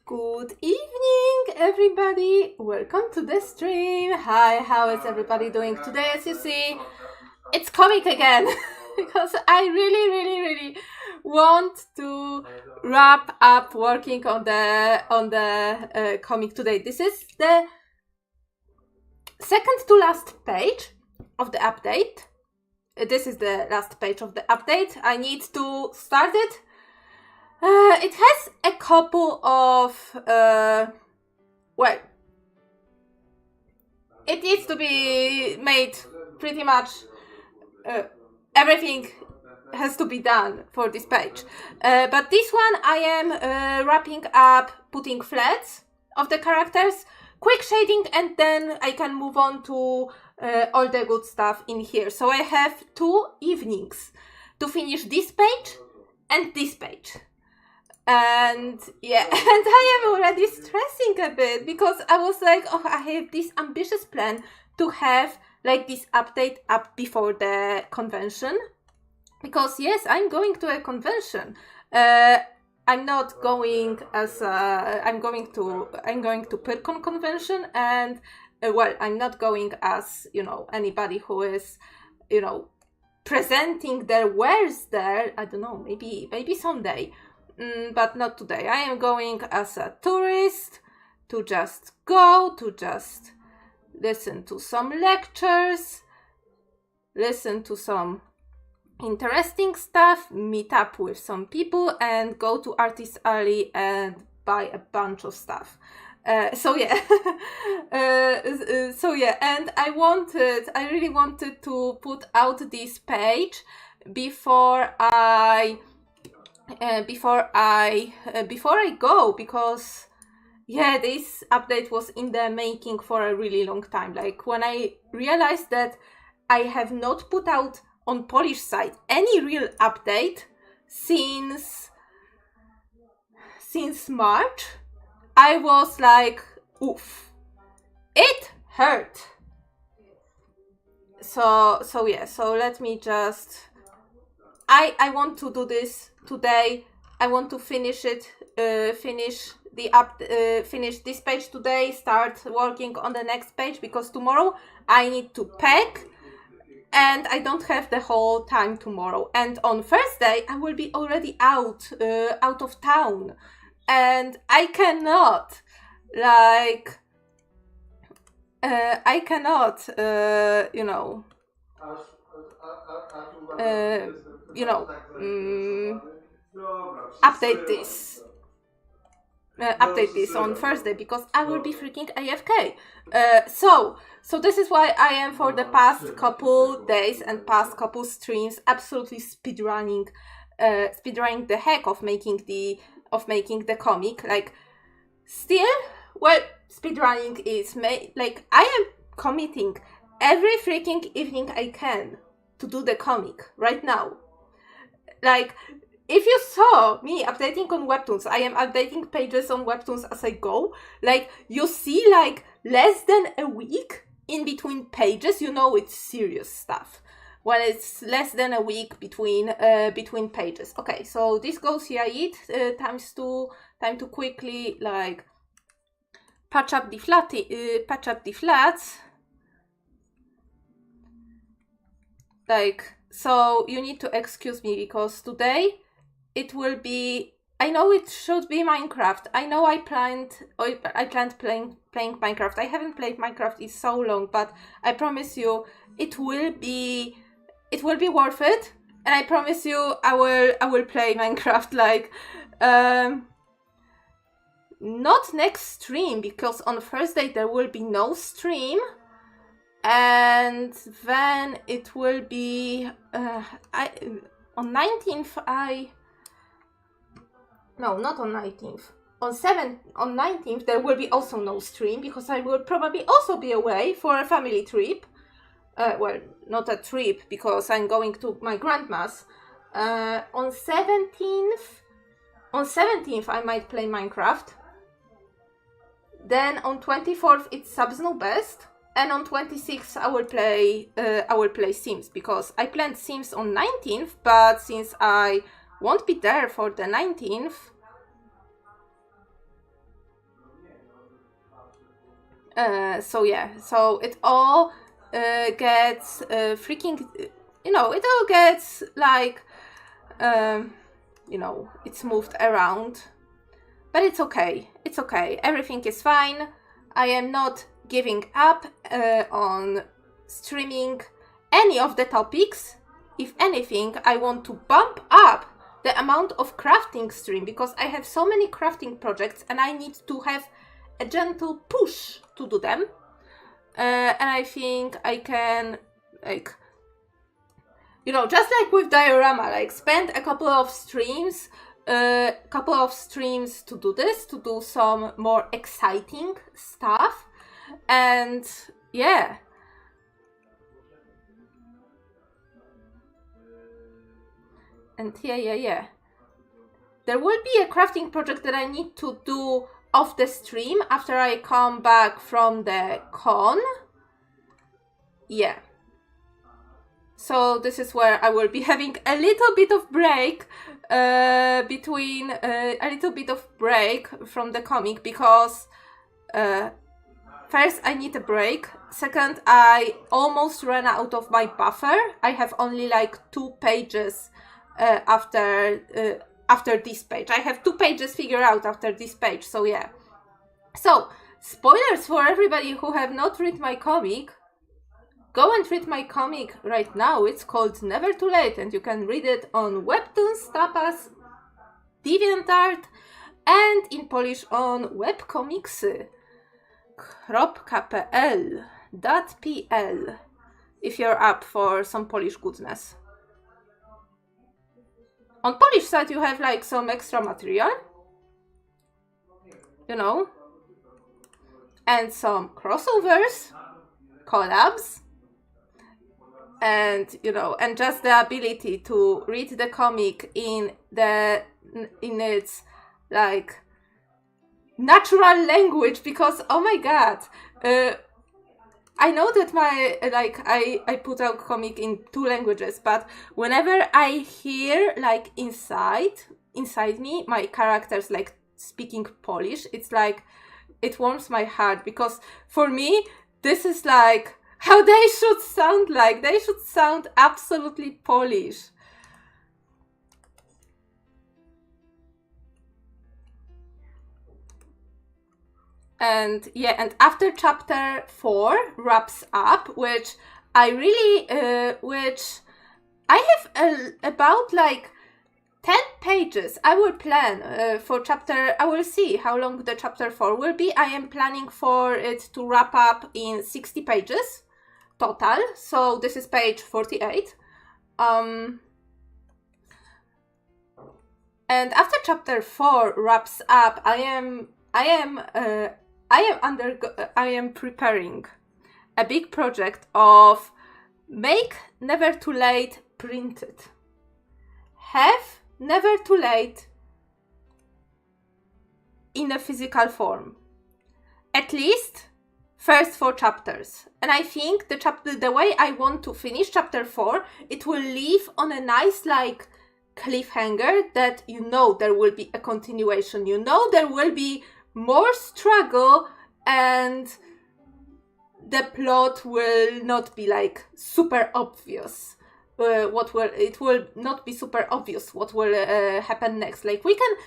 Good evening, everybody. Welcome to the stream. Hi, how is everybody doing today? As you see, it's comic again because I really want to wrap up working on the comic today. This is the second to last page of the update. This is the last page of the update. I need to start it. It has a couple of, well, it needs to be made pretty much, everything has to be done for this page. But this one I am wrapping up, putting flats of the characters, quick shading, and then I can move on to all the good stuff in here. So I have 2 evenings to finish this page and this page. And yeah, and I am already stressing a bit because I was like, oh, I have this ambitious plan to have like this update up before the convention. Because yes, I'm going to a convention. I'm not going as I'm going to PyRCon convention, and well, I'm not going as, you know, anybody who is, you know, presenting their wares there. I don't know, maybe someday. But not today. I am going as a tourist to just go, to just listen to some lectures, listen to some interesting stuff, meet up with some people, and go to Artist Alley and buy a bunch of stuff. So yeah, and I really wanted to put out this page before I go, because yeah, this update was in the making for a really long time. Like when I realized that I have not put out on Polish side any real update since March, I was like, oof, it hurt. So let me just, I want to do this today. I want to finish it, finish this page today, start working on the next page, because tomorrow I need to pack and I don't have the whole time tomorrow. And on Thursday I will be already out of town, and I cannot, like, update this on Thursday, because I will be freaking AFK. So this is why I am, for the past couple days and past couple streams, absolutely speedrunning the heck of making the comic. Like, still, well, speedrunning is like, I am committing every freaking evening I can to do the comic right now. Like, if you saw me updating on Webtoons, I am updating pages on Webtoons as I go. Like, you see, like, less than a week in between pages, you know it's serious stuff. When it's less than a week between pages. Okay, so this goes here. Time to quickly, like, patch up the flats. Like, so you need to excuse me, because today it will be, I know it should be Minecraft. I know I planned playing Minecraft. I haven't played Minecraft in so long, but I promise you it will be worth it. And I promise you I will play Minecraft, like, not next stream, because on Thursday there will be no stream. And then it will be on 19th no, not on 19th. On 19th there will be also no stream, because I will probably also be away for a family trip. Well, not a trip, because I'm going to my grandma's. On 17th I might play Minecraft. Then on 24th it's Subs Know Best. And on 26th I will play Sims, because I planned Sims on 19th, but since I won't be there for the 19th, So yeah, so it all gets freaking, it all gets like, it's moved around. But it's okay. It's okay. Everything is fine. I am not giving up on streaming any of the topics. If anything, I want to bump up the amount of crafting stream because I have so many crafting projects and I need to have a gentle push to do them. And I think I can, just like with diorama, spend a couple of streams to do this, to do some more exciting stuff. And yeah. And yeah. There will be a crafting project that I need to do off the stream after I come back from the con. Yeah. So this is where I will be having a little bit of break from the comic because first I need a break. Second, I almost ran out of my buffer. I have only 2 pages after this page. I have 2 pages figured out after this page. So yeah. So spoilers for everybody who have not read my comic. Go and read my comic right now. It's called Never Too Late and you can read it on Webtoons, Tapas, DeviantArt and in Polish on webcomicsy.pl if you're up for some Polish goodness. On Polish side you have some extra material, and some crossovers, collabs, and and just the ability to read the comic in its natural language because oh my god, I know that I put out comic in 2 languages, but whenever I hear inside me my characters speaking Polish, it's it warms my heart because for me this is how they should sound they should sound absolutely Polish. And yeah, and after chapter 4 wraps up, which I have about 10 pages. I will plan for chapter, I will see how long the chapter 4 will be. I am planning for it to wrap up in 60 pages total. So this is page 48. And after chapter 4 wraps up, I am preparing a big project of make Never Too Late printed. Have Never Too Late in a physical form. At least first 4 chapters. And I think the way I want to finish chapter 4, it will leave on a nice cliffhanger that there will be a continuation. There will be more struggle and the plot will not be super obvious. It will not be super obvious what will happen next. We can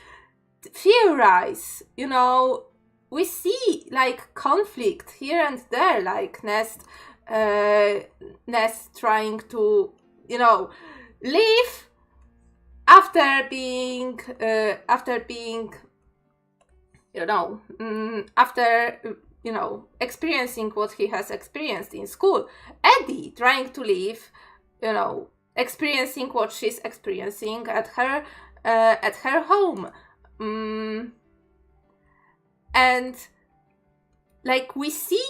theorize, we see conflict here and there, Nest trying to leave after being experiencing what he has experienced in school. Eddie trying to leave, experiencing what she's experiencing at her home. And we see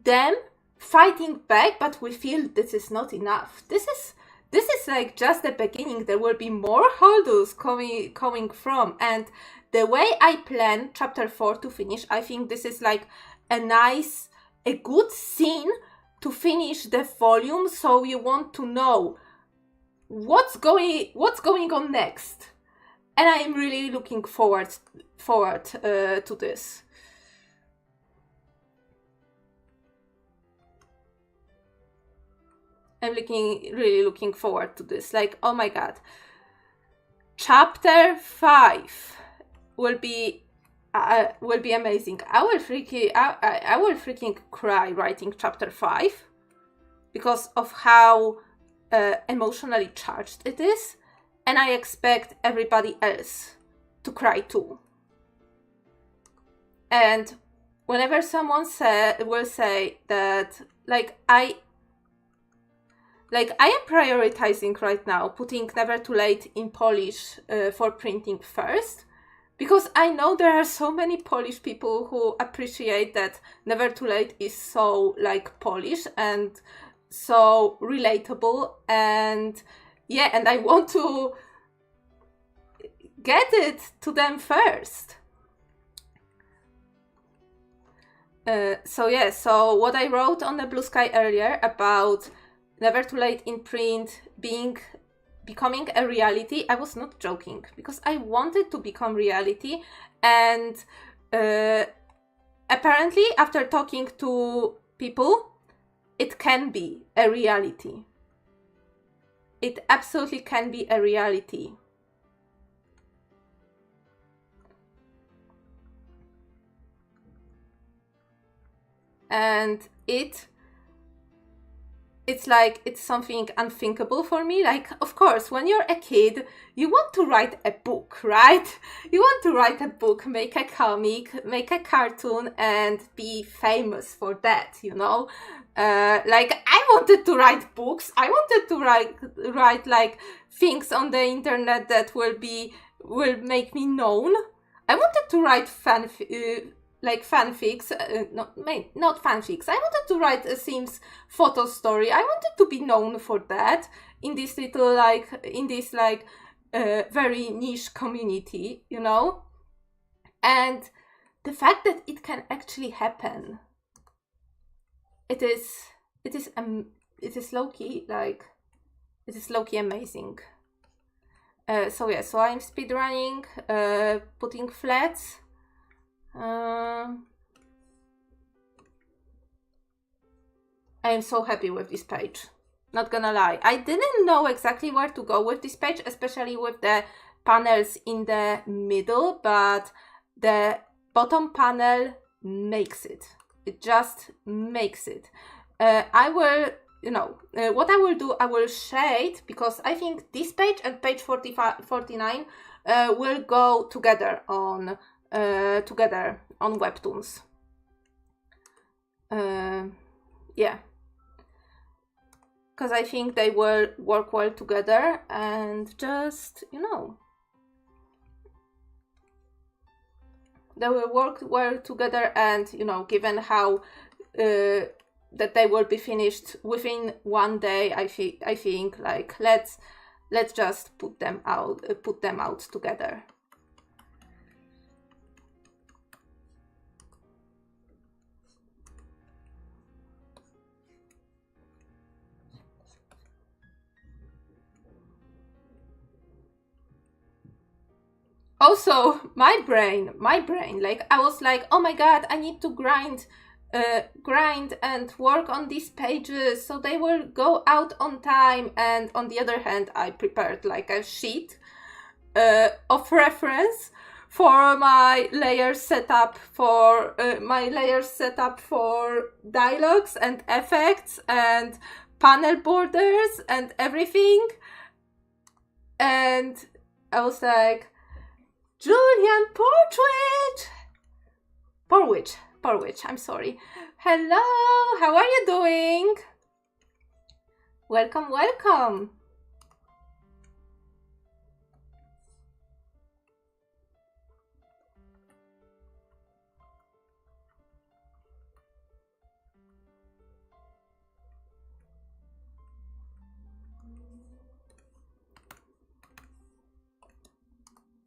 them fighting back, but we feel this is not enough. This is just the beginning. There will be more hurdles coming from, and the way I plan chapter 4 to finish, I think this is a good scene to finish the volume. So you want to know what's going on next, and I am really looking forward to this. I'm really looking forward to this. Like, oh my god. Chapter 5 will be amazing. I will freaking cry writing chapter 5 because of how emotionally charged it is, and I expect everybody else to cry too. And whenever someone will say that, I am prioritizing right now putting Never Too Late in Polish for printing first, because I know there are so many Polish people who appreciate that Never Too Late is so Polish and so relatable, and I want to get it to them first. So what I wrote on the Blue Sky earlier about Never Too Late in print becoming a reality, I was not joking, because I wanted to become reality, and apparently after talking to people, it can be a reality. It absolutely can be a reality. And it's something unthinkable for me. Of course, when you're a kid, you want to write a book, right? You want to write a book, make a comic, make a cartoon, and be famous for that, you know? I wanted to write books. I wanted to write things on the internet that will make me known. I wanted to write fanfics, not fanfics. I wanted to write a Sims photo story. I wanted to be known for that in this little very niche community, you know. And the fact that it can actually happen, it is low-key amazing. So I'm speedrunning, putting flats. I am so happy with this page, not gonna lie. I didn't know exactly where to go with this page, especially with the panels in the middle, but the bottom panel makes it. It just makes it. I will, what I will do, I will shade, because I think this page and page 49 will go together on Webtoons. Because I think they will work well together, and just, they will work well together, and, given how that they will be finished within one day, I think let's just put them out together. Also, my brain, I was like, oh my god, I need to grind and work on these pages so they will go out on time. And on the other hand, I prepared a sheet of reference for my layer setup for dialogues and effects and panel borders and everything. And I was like, Julian Porwich, I'm sorry. Hello, how are you doing? Welcome.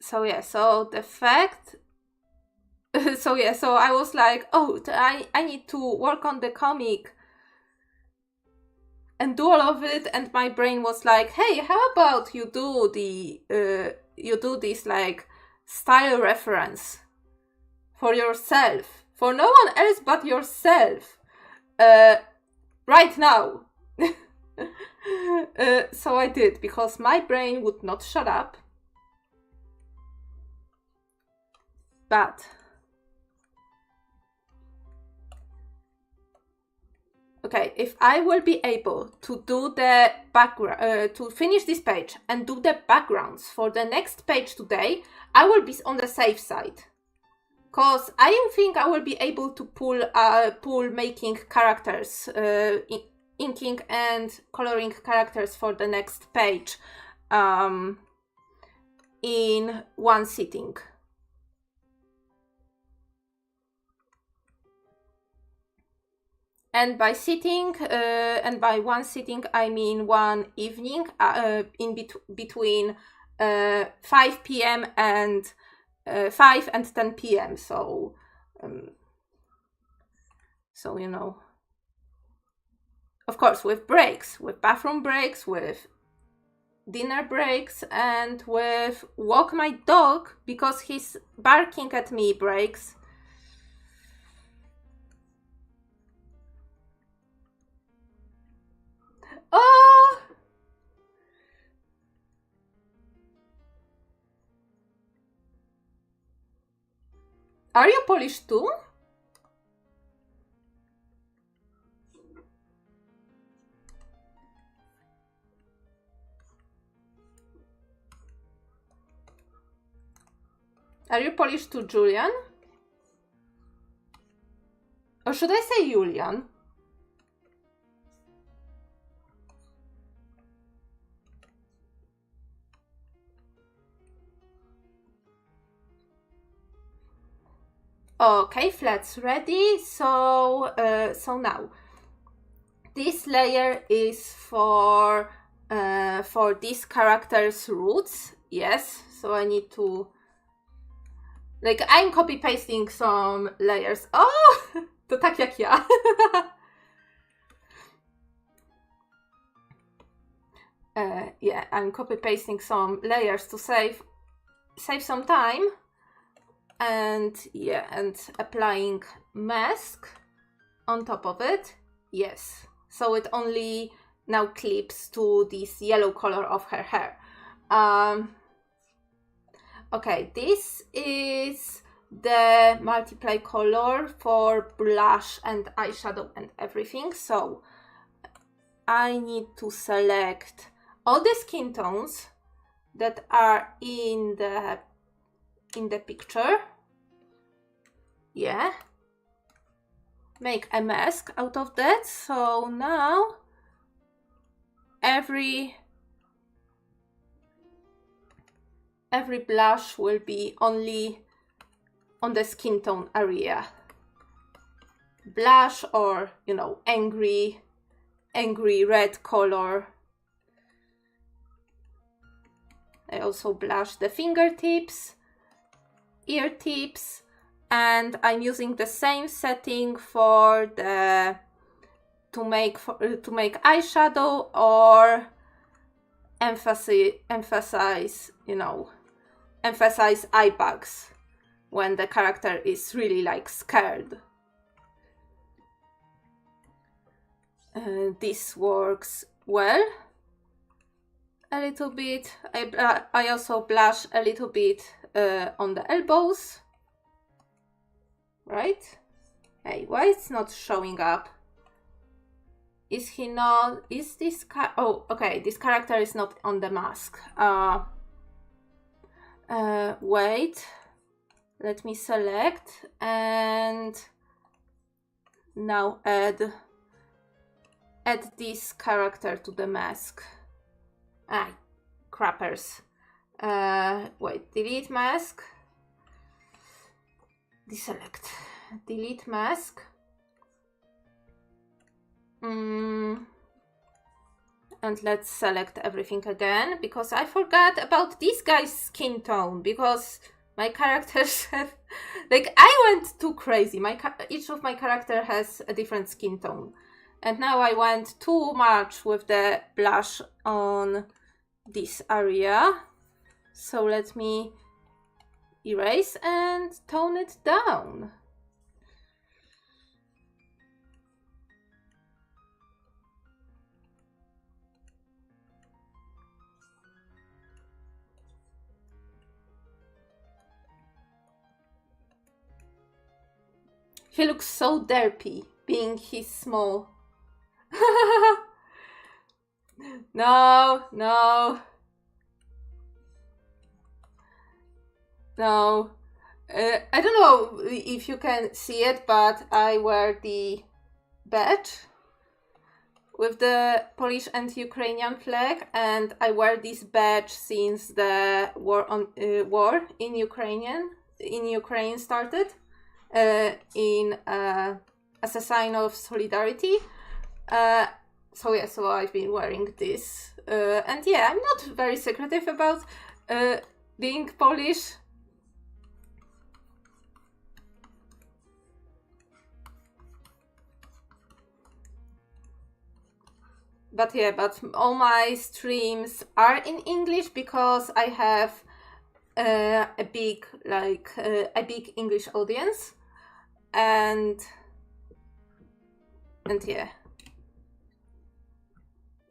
So the fact. So I was like, oh, I need to work on the comic and do all of it, and my brain was like, hey, how about you do this style reference for yourself, for no one else but yourself, right now. So I did, because my brain would not shut up. But okay, if I will be able to do the background, to finish this page and do the backgrounds for the next page today, I will be on the safe side. Because I don't think I will be able to pull making characters, inking and coloring characters for the next page in one sitting. And by sitting, and by one sitting, I mean one evening between 5 p.m. and 5 and 10 p.m. So you know, of course, with breaks, with bathroom breaks, with dinner breaks, and with walk my dog because he's barking at me breaks. Oh! Are you Polish too? Are you Polish too, Julian? Or should I say Julian? Okay, flats ready. So now this layer is for this character's roots. Yes, so I need to, like, I'm copy pasting some layers. Oh, to tak jak ja. Yeah, I'm copy pasting some layers to save some time. And yeah, and applying mask on top of it. Yes, so it only now clips to this yellow color of her hair. Okay, this is the multiply color for blush and eyeshadow and everything. So I need to select all the skin tones that are in the picture. Yeah, make a mask out of that. So now every blush will be only on the skin tone area. Blush, or you know, angry red color. I also blush the fingertips, ear tips, and I'm using the same setting for the to make eyeshadow or emphasize, you know, emphasize eye bags when the character is really like scared. This works well. A little bit. I also blush a little bit on the elbows. Right? Hey, why it's not showing up? Is he not? Is this oh, okay, this character is not on the mask. Wait. Let me select and now add this character to the mask. Ah, crappers. Wait, delete mask. Deselect. Delete mask. And let's select everything again, because I forgot about this guy's skin tone, because my characters have, like, I went too crazy. Each of my character has a different skin tone. And now I went too much with the blush on this area. So let me erase and tone it down. He looks so derpy, being he's small. No, no. No. I don't know if you can see it, but I wear the badge with the Polish and Ukrainian flag, and I wear this badge since the war in Ukraine started, as a sign of solidarity. So yeah, so I've been wearing this, and yeah, I'm not very secretive about being Polish. But yeah, but all my streams are in English because I have a big English audience, and yeah,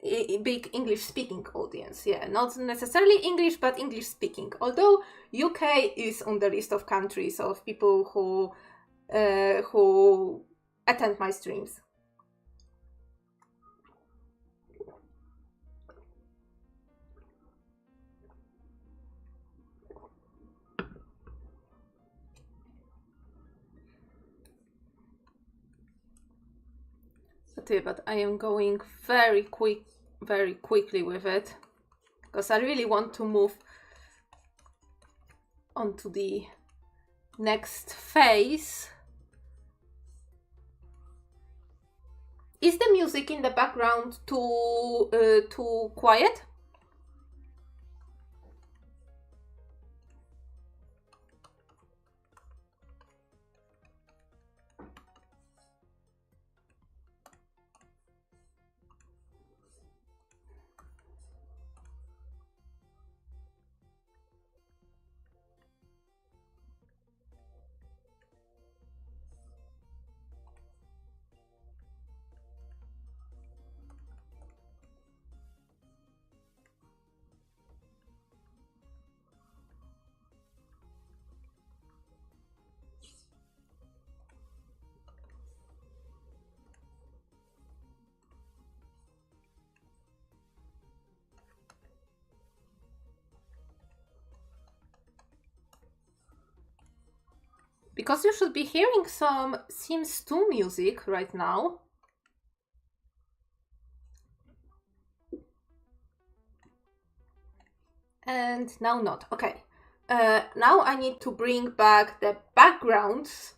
a big English speaking audience. Yeah, not necessarily English, but English speaking. Although UK is on the list of countries of people who attend my streams. But I am going very quickly with it because I really want to move on to the next phase. Is the music in the background too quiet? Because you should be hearing some Sims 2 music right now. And now not. Okay. Now I need to bring back the backgrounds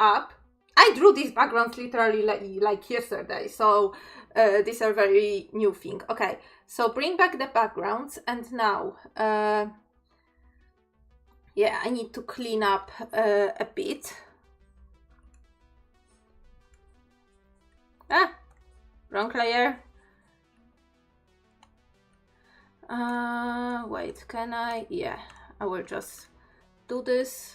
up. I drew these backgrounds literally like yesterday, so these are very new thing. Okay, so bring back the backgrounds, and now yeah, I need to clean up a bit. Wrong layer. Wait, can I? Yeah, I will just do this.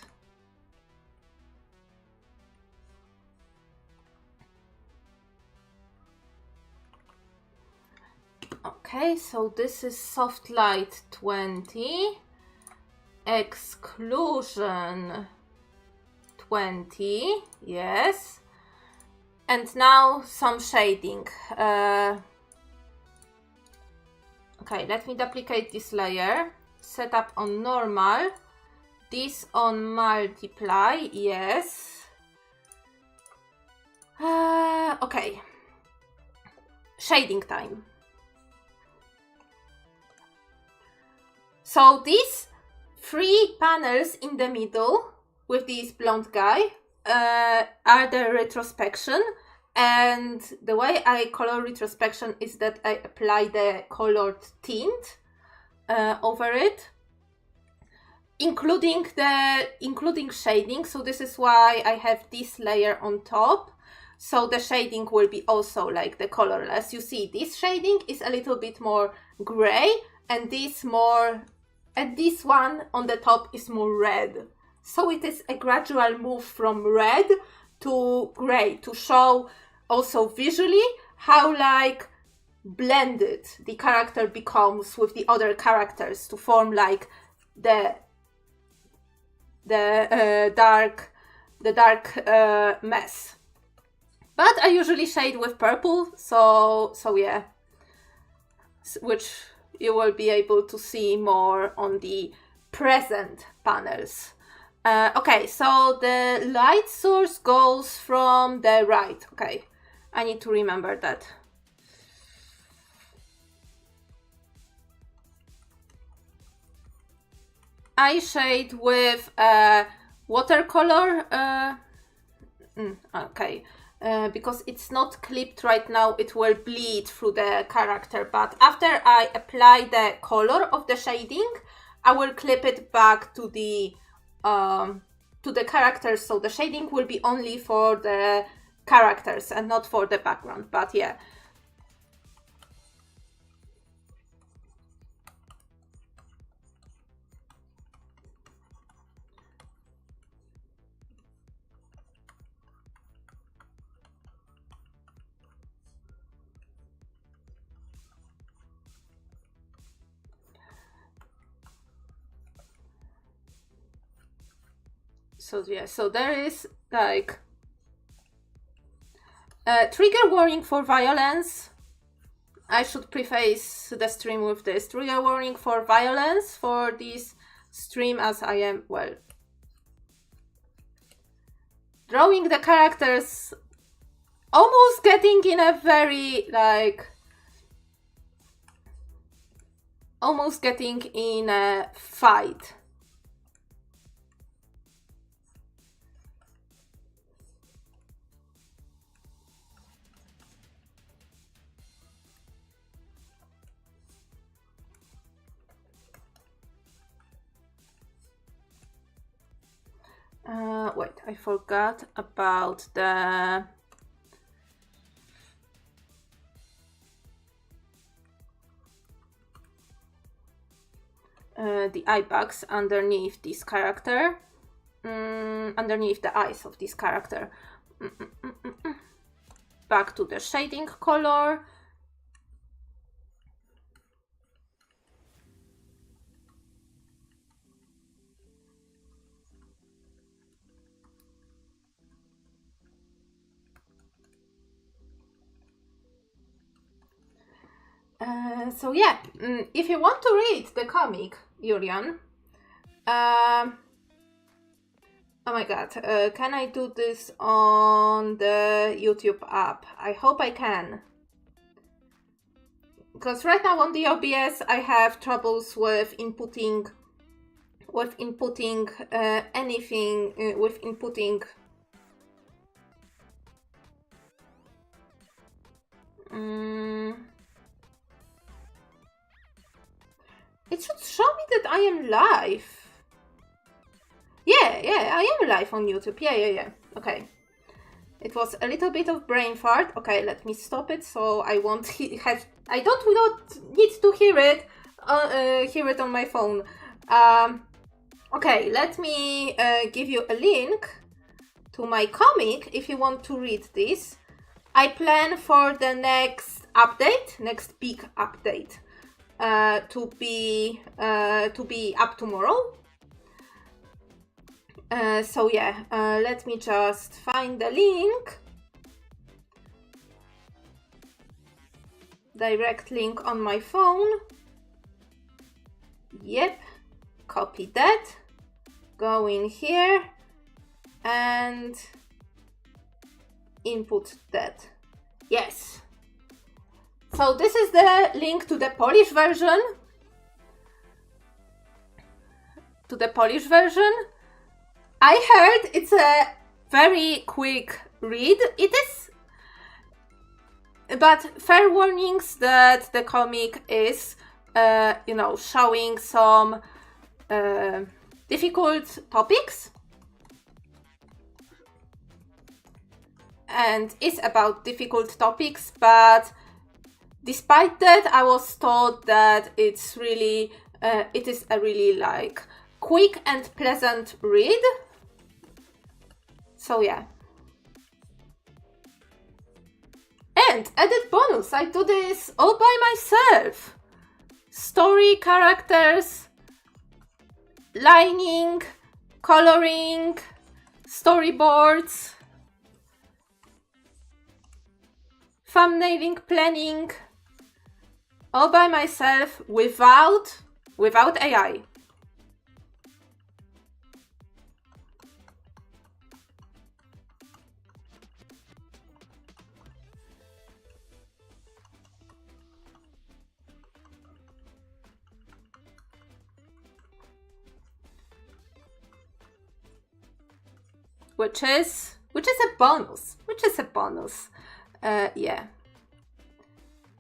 Okay, so this is soft light 20, exclusion 20, yes. And now some shading. Okay, let me duplicate this layer, set up on normal, this on multiply, yes. Okay, shading time. So these 3 panels in the middle with this blonde guy are the retrospection, and the way I color retrospection is that I apply the colored tint over it, including shading. So this is why I have this layer on top. So the shading will be also like the colorless. You see, this shading is a little bit more gray, and this one on the top is more red. So it is a gradual move from red to gray to show also visually how like blended the character becomes with the other characters to form like the dark mess. But I usually shade with purple, so yeah, which you will be able to see more on the present panels. Okay, so the light source goes from the right. Okay, I need to remember that. I shade with watercolor. Okay. Because it's not clipped right now, it will bleed through the character, but after I apply the color of the shading, I will clip it back to the characters, so the shading will be only for the characters and not for the background, but yeah. So yeah, so there is like a trigger warning for violence. I should preface the stream with this trigger warning for violence for this stream, as I am, well, drawing the characters, almost getting in a very almost getting in a fight. Wait, I forgot about the eye bags underneath this character, underneath the eyes of this character. Back to the shading color. So yeah, if you want to read the comic, Julian, oh my god, can I do this on the YouTube app? I hope I can. Because right now on the OBS I have troubles with inputting anything, with inputting it should show me that I am live. Yeah, I am live on YouTube. Yeah. Okay. It was a little bit of brain fart. Okay, let me stop it so I won't have. I don't need to hear it on my phone. Okay, let me give you a link to my comic if you want to read this. I plan for the next big update, to be up tomorrow. So yeah, let me just find the link. Direct link on my phone. Yep, copy that. Go in here and input that. Yes. So this is the link to the Polish version. I heard it's a very quick read. It is, but fair warnings that the comic is, showing some difficult topics. And it's about difficult topics, but despite that, I was told that it's really, it is a really quick and pleasant read. So yeah. And added bonus, I do this all by myself. Story, characters, lining, coloring, storyboards, thumbnailing, planning, all by myself without AI. Which is a bonus. Yeah.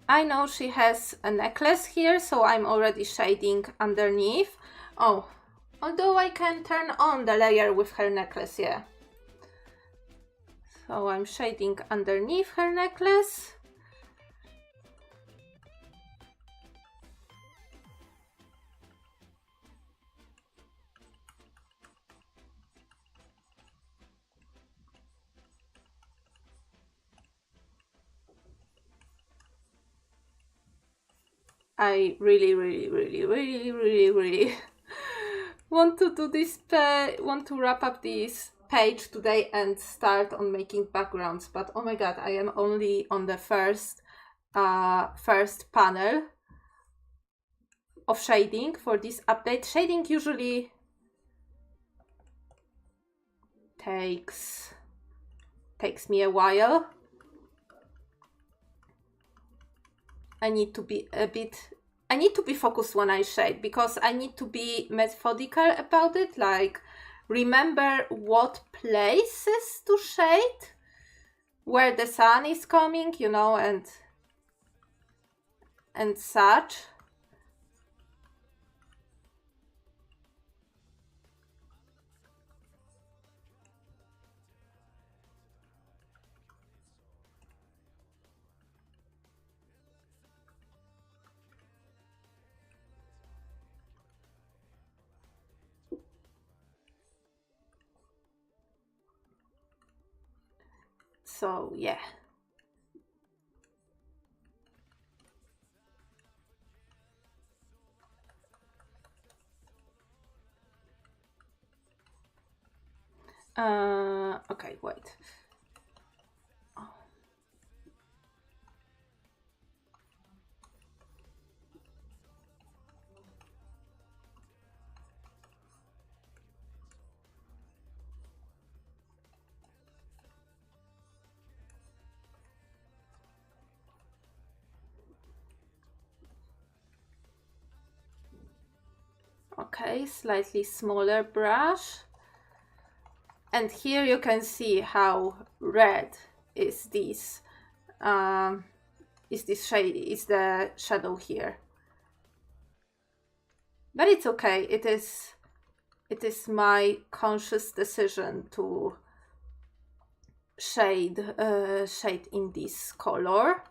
I know she has a necklace here, so I'm already shading underneath. Oh, although I can turn on the layer with her necklace, yeah. So I'm shading underneath her necklace. I really want to do this, want to wrap up this page today and start on making backgrounds, but oh my god, I am only on the first panel of shading for this update. Shading usually takes me a while. I need to be focused when I shade, because I need to be methodical about it, like remember what places to shade, where the sun is coming, you know, and such. So yeah. Okay, wait. Okay, slightly smaller brush. And here you can see how red is this shade, is the shadow here. But it's okay. It is my conscious decision to shade in this color.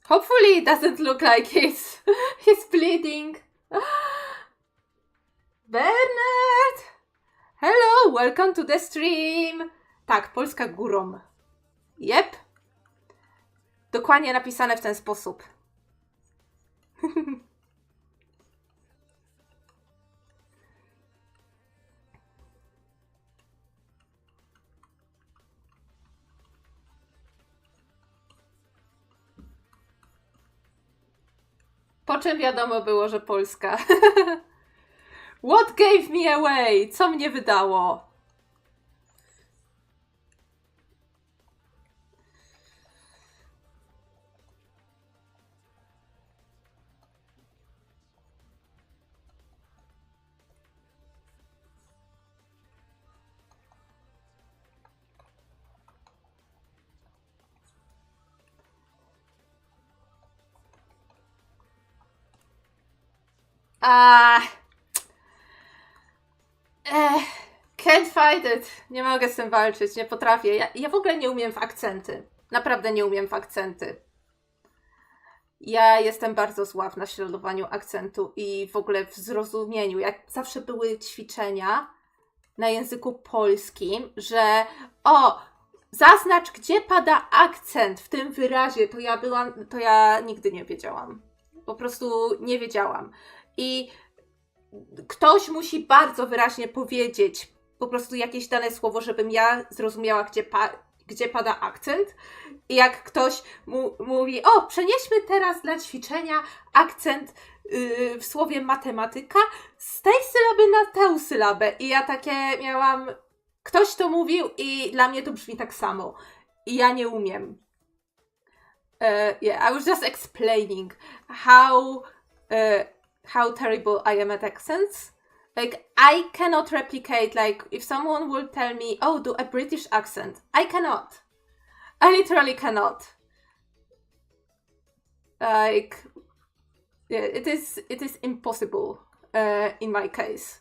Hopefully it doesn't look like he's bleeding. Bernard! Hello, welcome to the stream. Tak, Polska górą. Yep. Dokładnie napisane w ten sposób. Po czym wiadomo było, że Polska. What gave me away? Co mnie wydało? Can't fight it. Nie mogę z tym walczyć, nie potrafię. Ja w ogóle nie umiem w akcenty. Naprawdę nie umiem w akcenty. Ja jestem bardzo zła w naśladowaniu akcentu i w ogóle w zrozumieniu. Jak zawsze były ćwiczenia na języku polskim, że zaznacz, gdzie pada akcent w tym wyrazie, to ja nigdy nie wiedziałam. Po prostu nie wiedziałam. I ktoś musi bardzo wyraźnie powiedzieć po prostu jakieś dane słowo, żebym ja zrozumiała, gdzie pada akcent. I jak ktoś mówi, o, przenieśmy teraz dla ćwiczenia akcent w słowie matematyka z tej sylaby na tę sylabę. I ja takie miałam, ktoś to mówił i dla mnie to brzmi tak samo. I ja nie umiem. Yeah, I was just explaining how terrible I am at accents. Like, I cannot replicate, like, if someone will tell me, oh, do a British accent, I cannot. I literally cannot. Like, yeah, it is impossible in my case.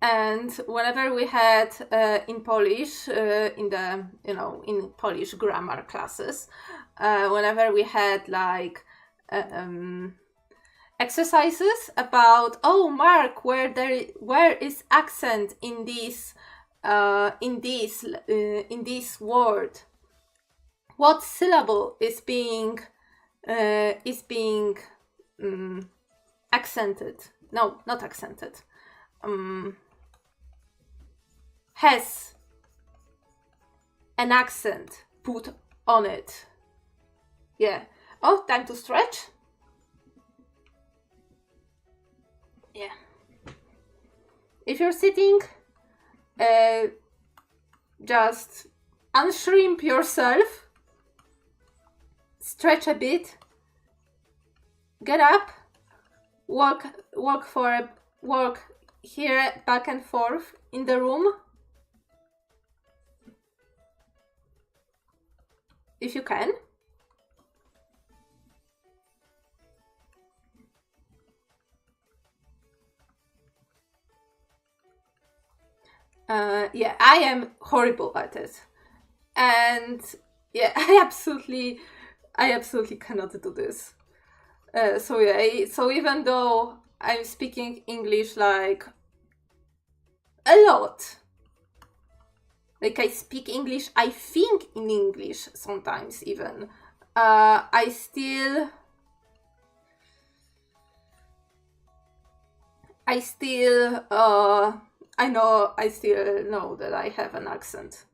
And whenever we had in Polish, in Polish grammar classes, whenever we had like exercises about, oh, Mark, where is accent in this word? What syllable is being accented? No, not accented. Has an accent put on it. Yeah. Oh, time to stretch. Yeah. If you're sitting, just unshrimp yourself, stretch a bit, get up, walk here back and forth in the room. If you can. Yeah, I am horrible at it. And yeah, I absolutely cannot do this. So even though I'm speaking English like a lot, like I speak English, I think in English sometimes even, I still know that I have an accent.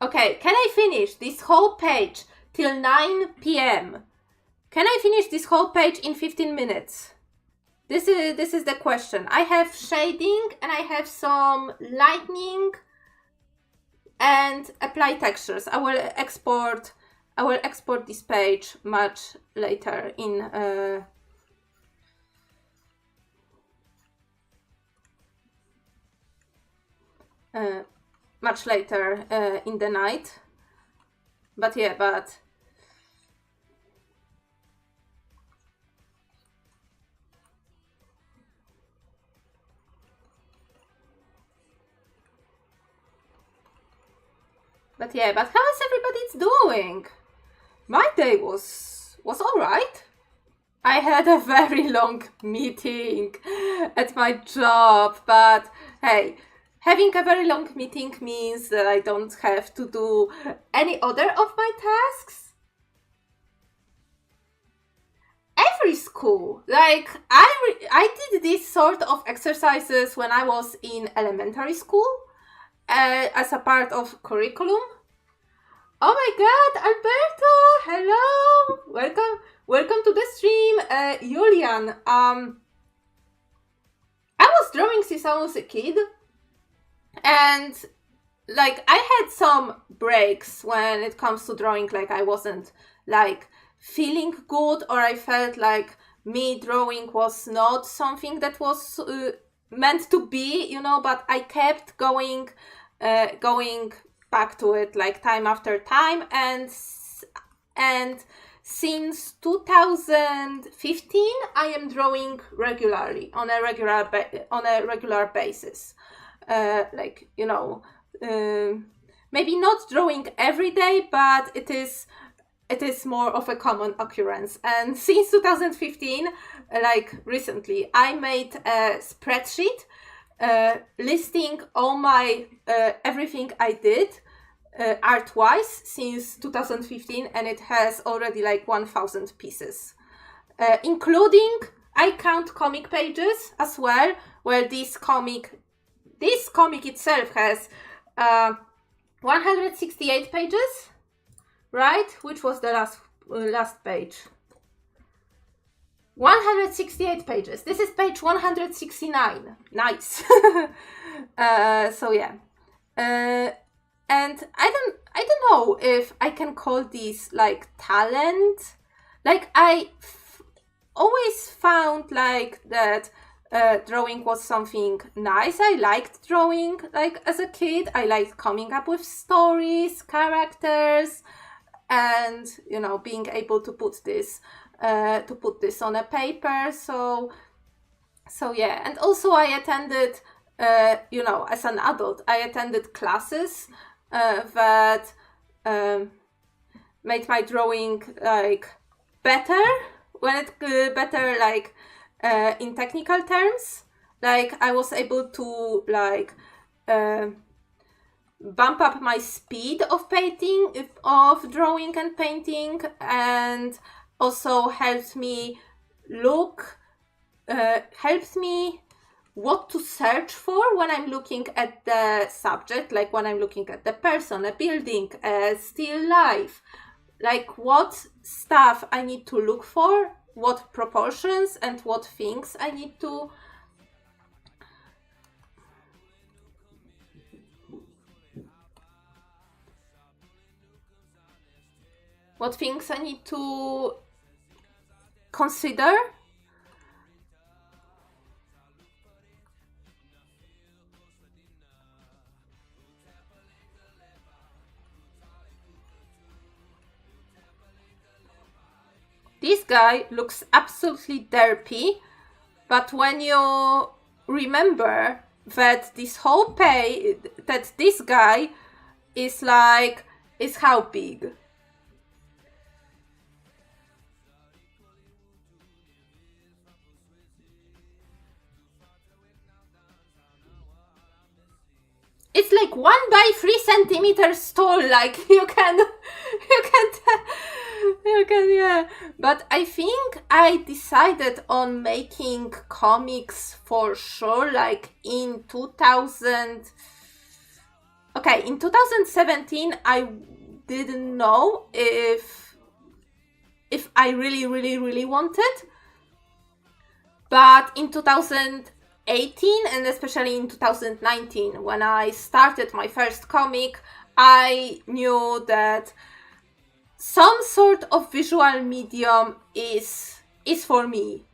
Okay, can I finish this whole page till 9 p.m.? Can I finish this whole page in 15 minutes? This is the question. I have shading and I have some lightning and apply textures. I will export this page much later in in the night. But yeah, but how is everybody doing? My day was alright. I had a very long meeting at my job, but hey, having a very long meeting means that I don't have to do any other of my tasks. Every school, like I did these sort of exercises when I was in elementary school as a part of curriculum. Oh my god, Alberto! Hello! Welcome to the stream, Julian. I was drawing since I was a kid, and like I had some breaks when it comes to drawing, like I wasn't like feeling good, or I felt like me drawing was not something that was meant to be, you know, but I kept going back to it like time after time, and since 2015, I am drawing regularly on a regular basis. Like, you know, maybe not drawing every day, but it is more of a common occurrence. And since 2015, like recently, I made a spreadsheet listing all my everything I did art-wise since 2015, and it has already like 1,000 pieces, including, I count comic pages as well, where this comic itself has 168 pages, right? Which was the last page? 168 pages. This is page 169. Nice. So yeah. And I don't know if I can call this like talent. Like always found like that drawing was something nice. I liked drawing like as a kid. I liked coming up with stories, characters, and you know, being able to put this on a paper. So yeah. And also I attended you know, as an adult, I attended classes that made my drawing like better better like in technical terms. Like I was able to like bump up my speed of drawing and painting, and also helped me what to search for when I'm looking at the subject, like when I'm looking at the person, a building, a still life, like what stuff I need to look for, what proportions and what things I need to consider. This guy looks absolutely derpy, but when you remember that this guy is how big? It's like 1 by 3 centimeters tall, like you can, yeah. But I think I decided on making comics for sure, like in 2017, I didn't know if I really wanted. But in 2018 and especially in 2019, when I started my first comic, I knew that some sort of visual medium is for me.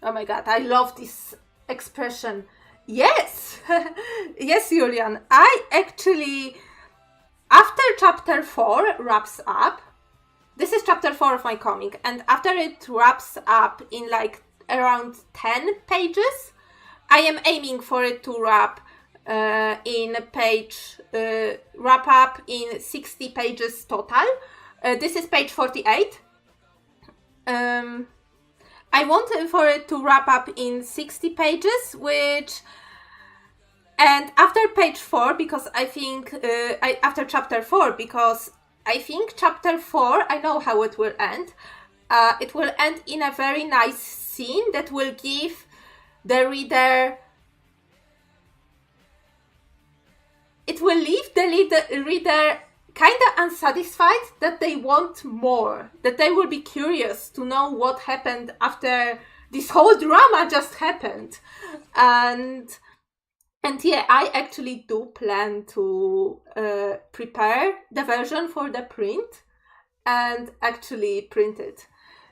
Oh my god, I love this expression. Yes! Yes, Julian. I actually, after chapter 4 wraps up, this is chapter 4 of my comic, and after it wraps up in like around 10 pages, I am aiming for it to wrap up in 60 pages total. This is page 48. I wanted for it to wrap up in 60 pages, and after page 4, because I think, after chapter 4, because I think chapter 4, I know how it will end. It will end in a very nice scene that will give the reader, it will leave the reader kind of unsatisfied, that they want more, that they will be curious to know what happened after this whole drama just happened. And yeah, I actually do plan to prepare the version for the print and actually print it.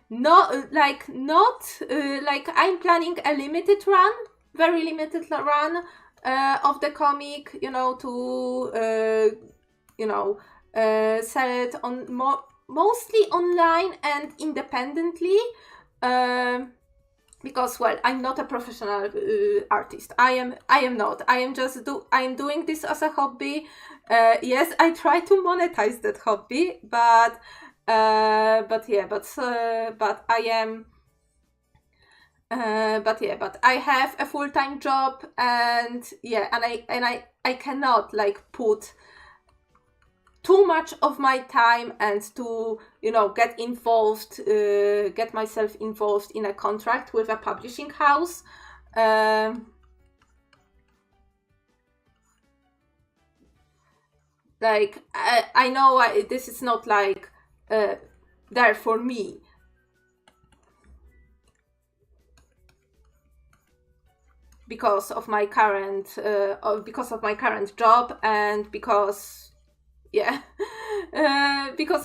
Not like I'm planning a limited run, very limited run of the comic, to sell it on mostly online and independently, because, well, I'm not a professional artist. I am not. I'm doing this as a hobby. Yes, I try to monetize that hobby, but I am. But I have a full-time job, and I cannot put too much of my time and to get myself involved in a contract with a publishing house. I know this is not there for me. Because of my current job, and because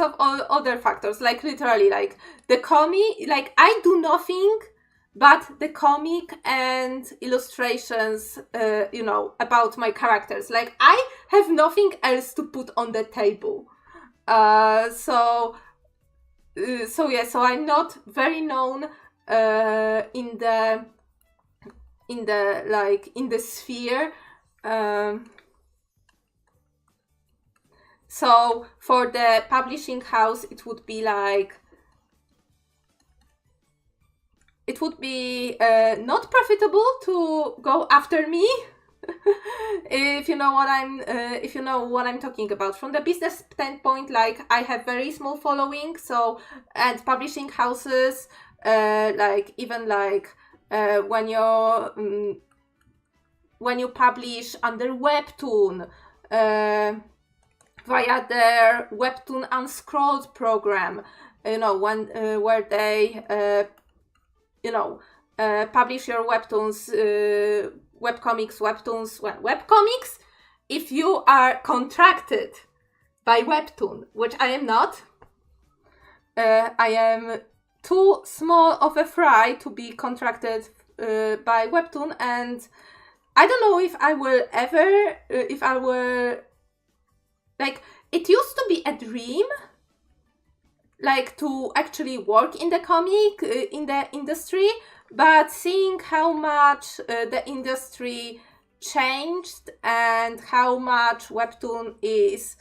of all other factors, literally, the comic, I do nothing but the comic and illustrations, about my characters. I have nothing else to put on the table. So I'm not very known in the sphere. So for the publishing house, it would be not profitable to go after me. If you know what I'm talking about from the business standpoint. I have very small following, and publishing houses, even when you publish under Webtoon, via their Webtoon Unscrolled program, where they publish your webtoons, webcomics. If you are contracted by Webtoon, which I am not, I am too small of a fry to be contracted by Webtoon, and I don't know if I will ever, it used to be a dream, to actually work in the comic, in the industry, but seeing how much the industry changed and how much Webtoon is,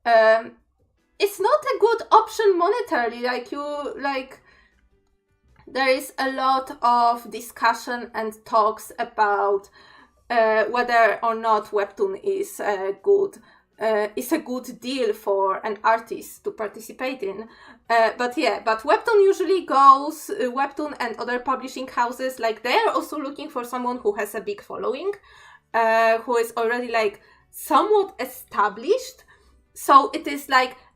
it's not a good option monetarily. There is a lot of discussion and talks about whether or not Webtoon is a good deal for an artist to participate in. But Webtoon usually goes, Webtoon and other publishing houses, they're also looking for someone who has a big following, who is already somewhat established. So it is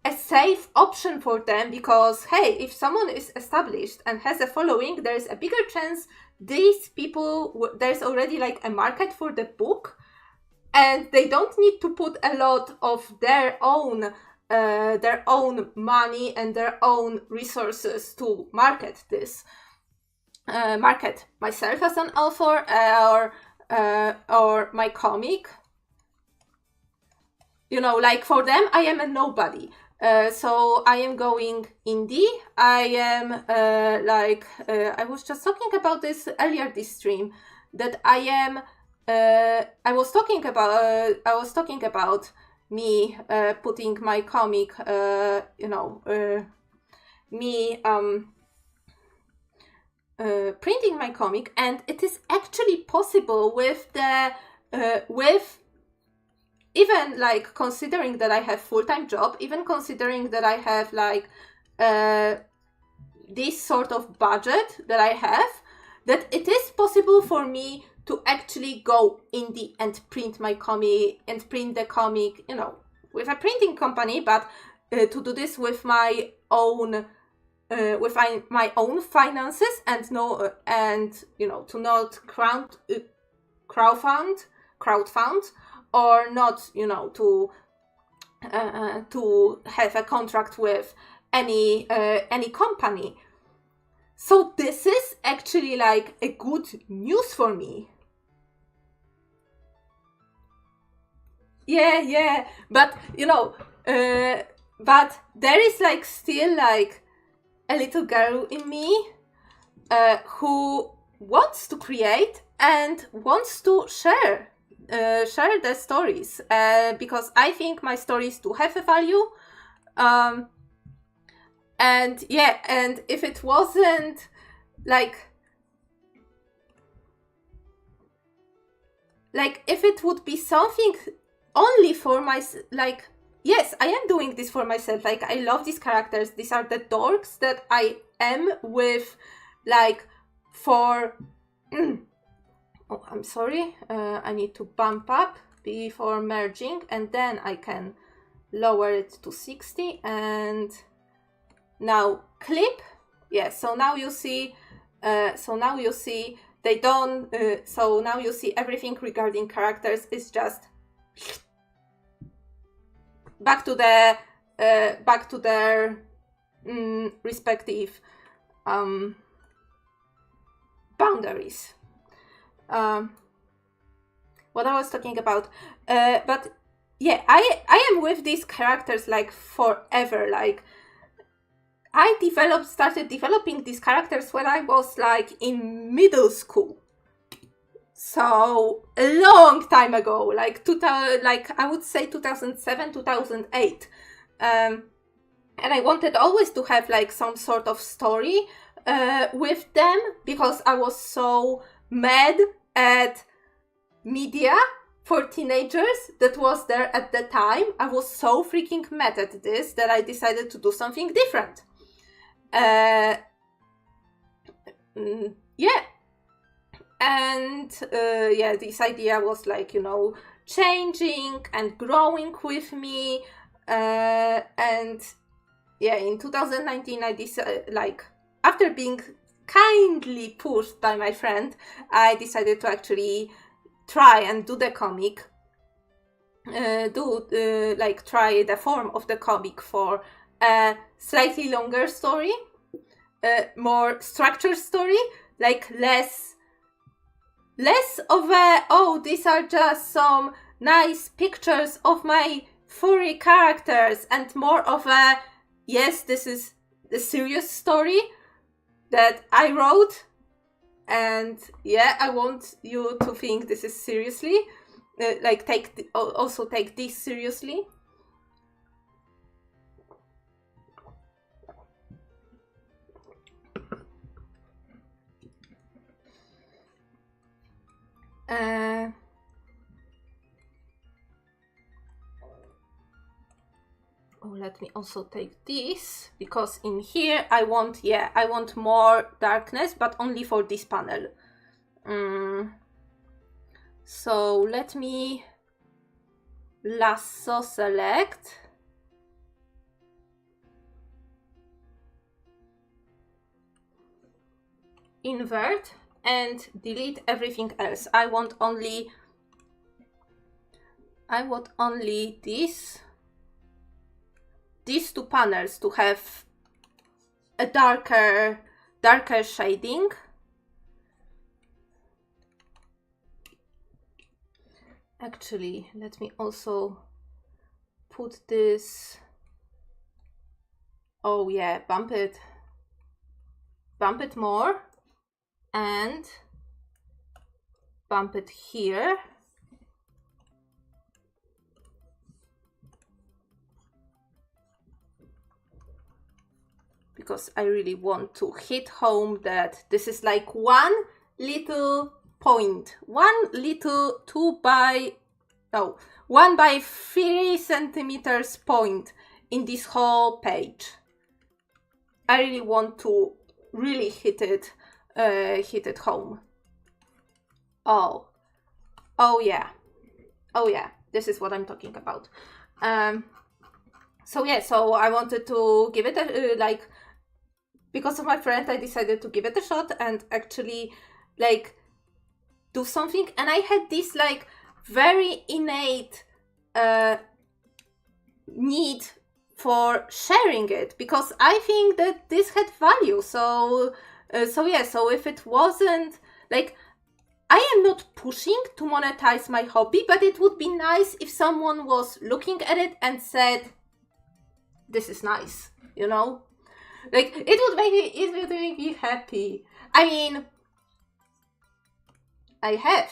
a safe option for them, because, hey, if someone is established and has a following, there is a bigger chance these people, there's already a market for the book, and they don't need to put a lot of their own money and their own resources to market this. Market myself as an author, or my comic. For them, I am a nobody. So I am going indie. I am I was just talking about this earlier this stream, that I was talking about me putting my comic, printing my comic, and it is actually possible with even considering that I have full-time job, even considering that I have this sort of budget that I have, that it is possible for me to actually go indie and print my comic and print the comic, with a printing company, but to do this with my own my own finances, and to not crowdfund, or not to have a contract with any company. So this is actually like a good news for me. Yeah, but but there is like still like a little girl in me who wants to create and wants to share the stories, because I think my stories do have a value, and if it wasn't if it would be something only for myself, yes, I am doing this for myself. Like, I love these characters. These are the dorks that I am with, for... Oh, I'm sorry. I need to bump up before merging, and then I can lower it to 60, and now clip. Yeah, so now you see... they don't... so now you see everything regarding characters is just... back to their respective boundaries. What I was talking about, but yeah, I am with these characters forever. I started developing these characters when I was in middle school. So a long time ago, I would say 2007, 2008. And I wanted always to have some sort of story with them, because I was so mad at media for teenagers that was there at the time. I was so freaking mad at this that I decided to do something different. Yeah. And this idea was changing and growing with me. And yeah, in 2019, I decided, after being kindly pushed by my friend, I decided to actually try and do the comic. Try the form of the comic for a slightly longer story, more structured story, less of a, oh, these are just some nice pictures of my furry characters, and more of a, yes, this is the serious story that I wrote, and yeah, I want you to think this is seriously, take this seriously. Let me also take this, because in here I want more darkness, but only for this panel. So let me lasso select. Invert and delete everything else. I want only these two panels to have a darker shading. Actually, let me also put this, oh yeah, bump it more, and bump it here. Because I really want to hit home that this is one little point, 1 by 3 centimeters point in this whole page. I really want to really hit it home. Oh yeah, this is what I'm talking about. So yeah, so I wanted to give it a like, because of my friend, I decided to give it a shot and actually like do something. And I had this like very innate need for sharing it, because I think that this had value. So yeah, so if it wasn't like, I am not pushing to monetize my hobby, but it would be nice if someone was looking at it and said, this is nice, you know? Like, it would make me happy. I mean, I have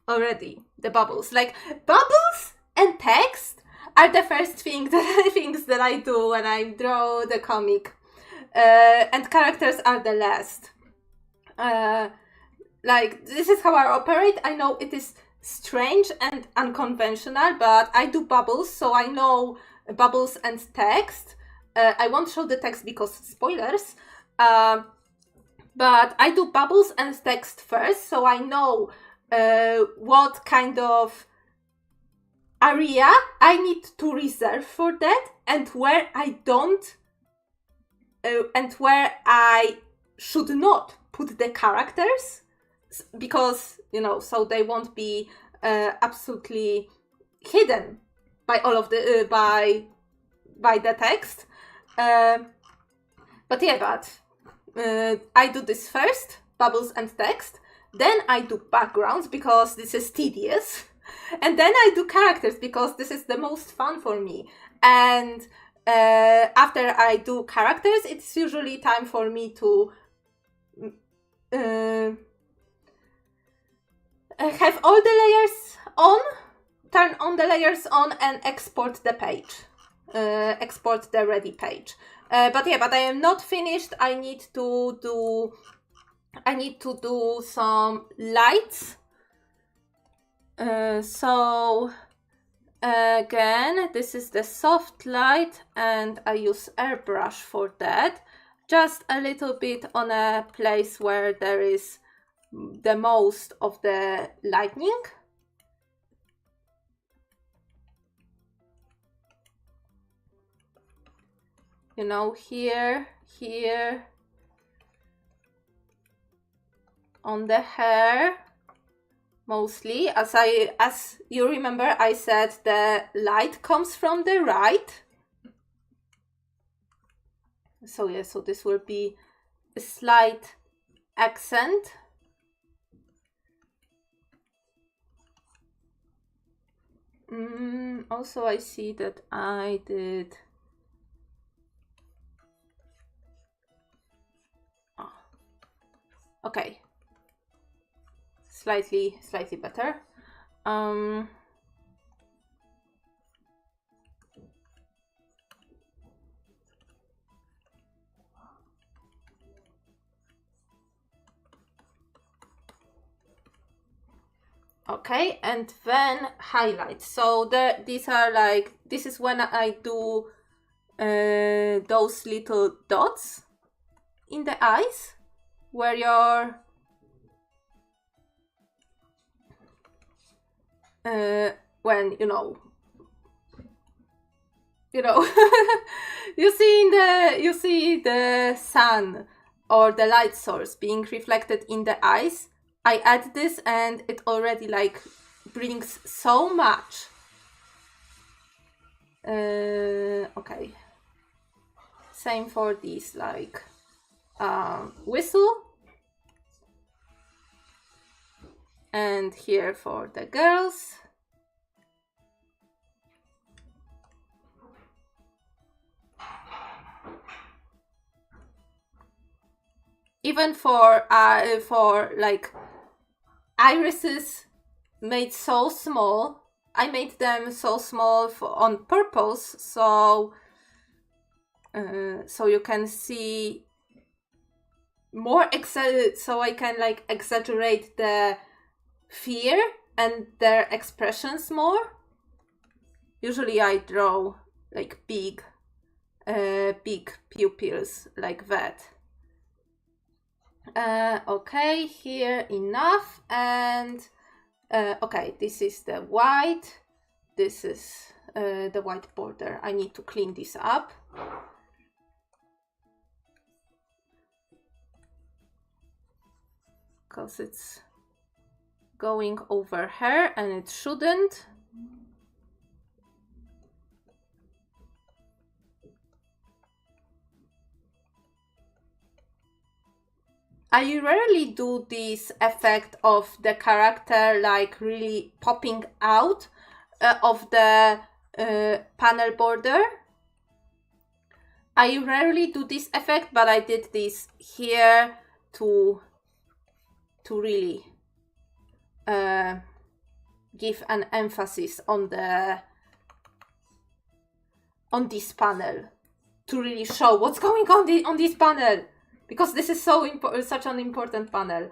already the bubbles. Like, bubbles and text are the first things that I do when I draw the comic. And characters are the last. Like, this is how I operate. I know it is strange and unconventional, but I do bubbles, so I know bubbles and text. I won't show the text because spoilers. But I do bubbles and text first, so I know what kind of area I need to reserve for that, and where I don't, and where I should not put the characters, because, you know, so they won't be absolutely hidden by all of the by the text. But yeah, I do this first, bubbles and text. Then I do backgrounds because this is tedious. And then I do characters because this is the most fun for me. And after I do characters, it's usually time for me to have all the layers on, turn on the layers on, and export the page. Export the ready page. But yeah, but I am not finished. I need to do some lights. So again, this is the soft light, and I use airbrush for that. Just a little bit on a place where there is the most of the lightning. You know, here, on the hair, mostly. As you remember, I said the light comes from the right. So yeah, so this will be a slight accent. Also, I see that I did... Oh. Okay. Slightly better. Okay, and then highlights. So these are like, this is when I do those little dots in the eyes, where your when you you see the sun or the light source being reflected in the eyes. I add this and it already like brings so much. Okay. Same for these, like whistle. And here for the girls. Even for like irises made so small. I made them so small on purpose, so you can see more, so I can like exaggerate the fear and their expressions more. Usually I draw like big pupils like that. Okay, here enough. And okay, this is the white, this is the white border. I need to clean this up. Because it's going over her and it shouldn't. I rarely do this effect of the character like really popping out of the panel border. I rarely do this effect, but I did this here to really give an emphasis on this panel, to really show what's going on this panel, because this is such an important panel.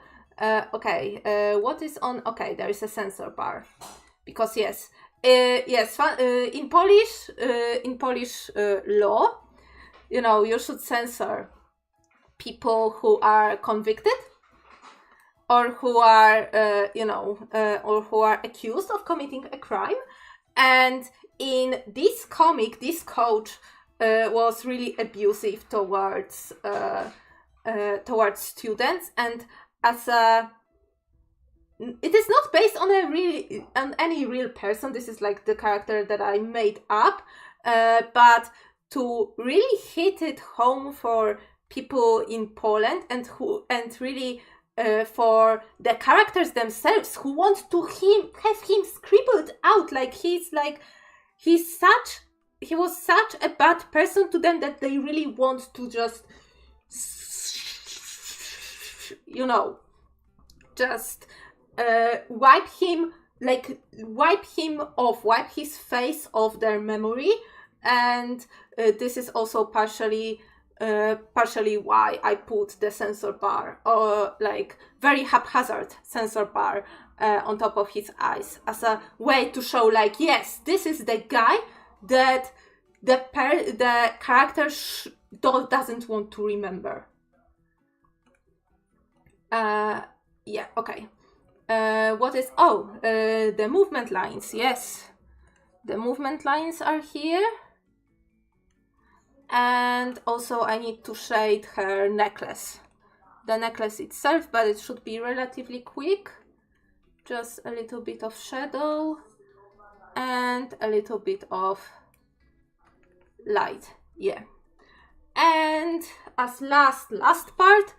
What is on? Okay, there is a censor bar, because yes, in Polish law, you should censor people who are convicted or who are or who are accused of committing a crime. And in this comic, this coach was really abusive towards students, and it is not based on any real person. This is like the character that I made up, but to really hit it home for people in Poland, and really for the characters themselves, who want to have him scribbled out like he was such a bad person to them that they really want to just wipe his face off their memory. And this is also partially why I put the censor bar, or like very haphazard censor bar on top of his eyes, as a way to show like, yes, this is the guy that the character doesn't want to remember. What is the movement lines? Yes, the movement lines are here. And also I need to shade her necklace, the necklace itself, but it should be relatively quick. Just a little bit of shadow and a little bit of light, yeah. And as last part,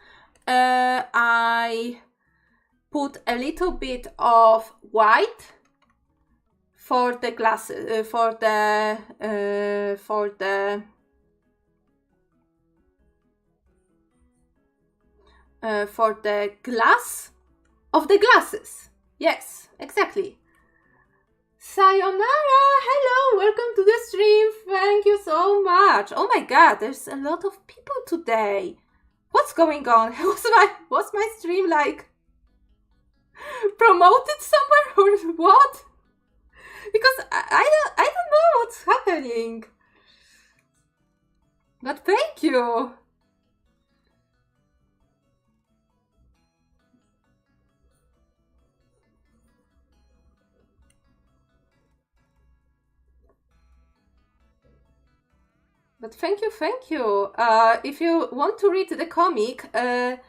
I put a little bit of white for the glasses, for the glass of the glasses. Yes, exactly. Sayonara! Hello, welcome to the stream. Thank you so much. Oh my god, there's a lot of people today. What's going on? Was my stream like promoted somewhere or what? Because I don't know what's happening. But thank you. But thank you. If you want to read the comic, I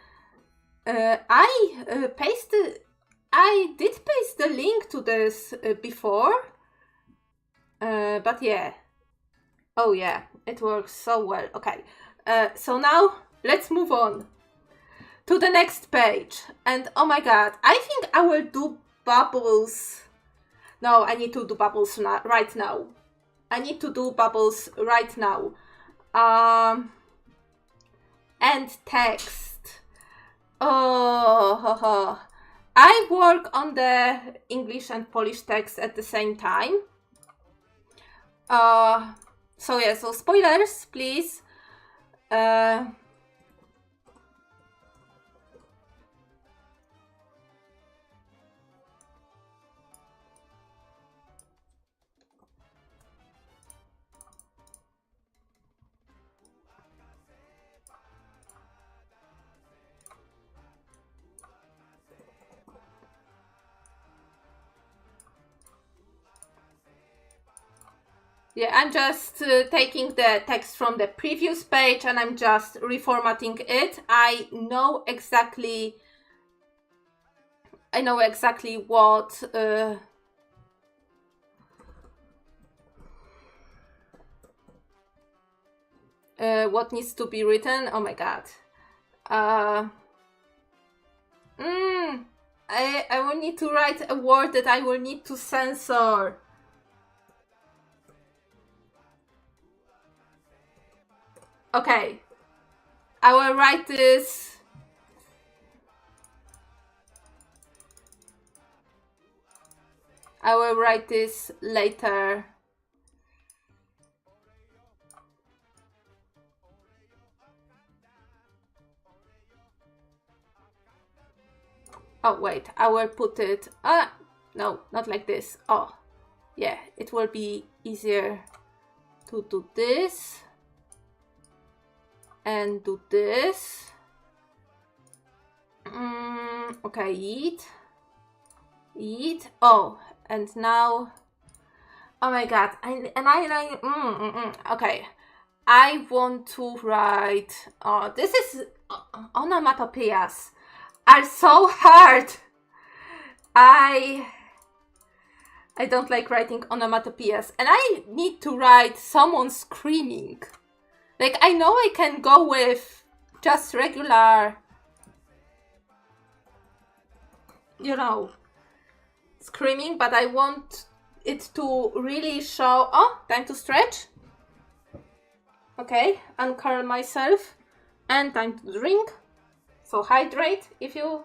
did paste the link to this before. But yeah. Oh yeah, it works so well. Okay. So now let's move on to the next page. And oh my god, I think I will do bubbles. No, I need to do bubbles right now. I need to do bubbles right now. And text. I work on the English and Polish text at the same time. So spoilers, please. Yeah, I'm just taking the text from the previous page and I'm just reformatting it. I know exactly what what needs to be written. Oh my god. I will need to write a word that I will need to censor. Okay. I will write this. I will write this later. Oh wait, I will put it, no, not like this. Oh, yeah, it will be easier to do this and do this. Okay, eat. Oh, and now, oh my god, okay. I want to write, this is, onomatopoeias are so hard. I don't like writing onomatopoeias, and I need to write someone screaming. Like, I know I can go with just regular, you know, screaming, but I want it to really show. Oh, time to stretch. Okay, uncurl myself, and time to drink. So hydrate if you...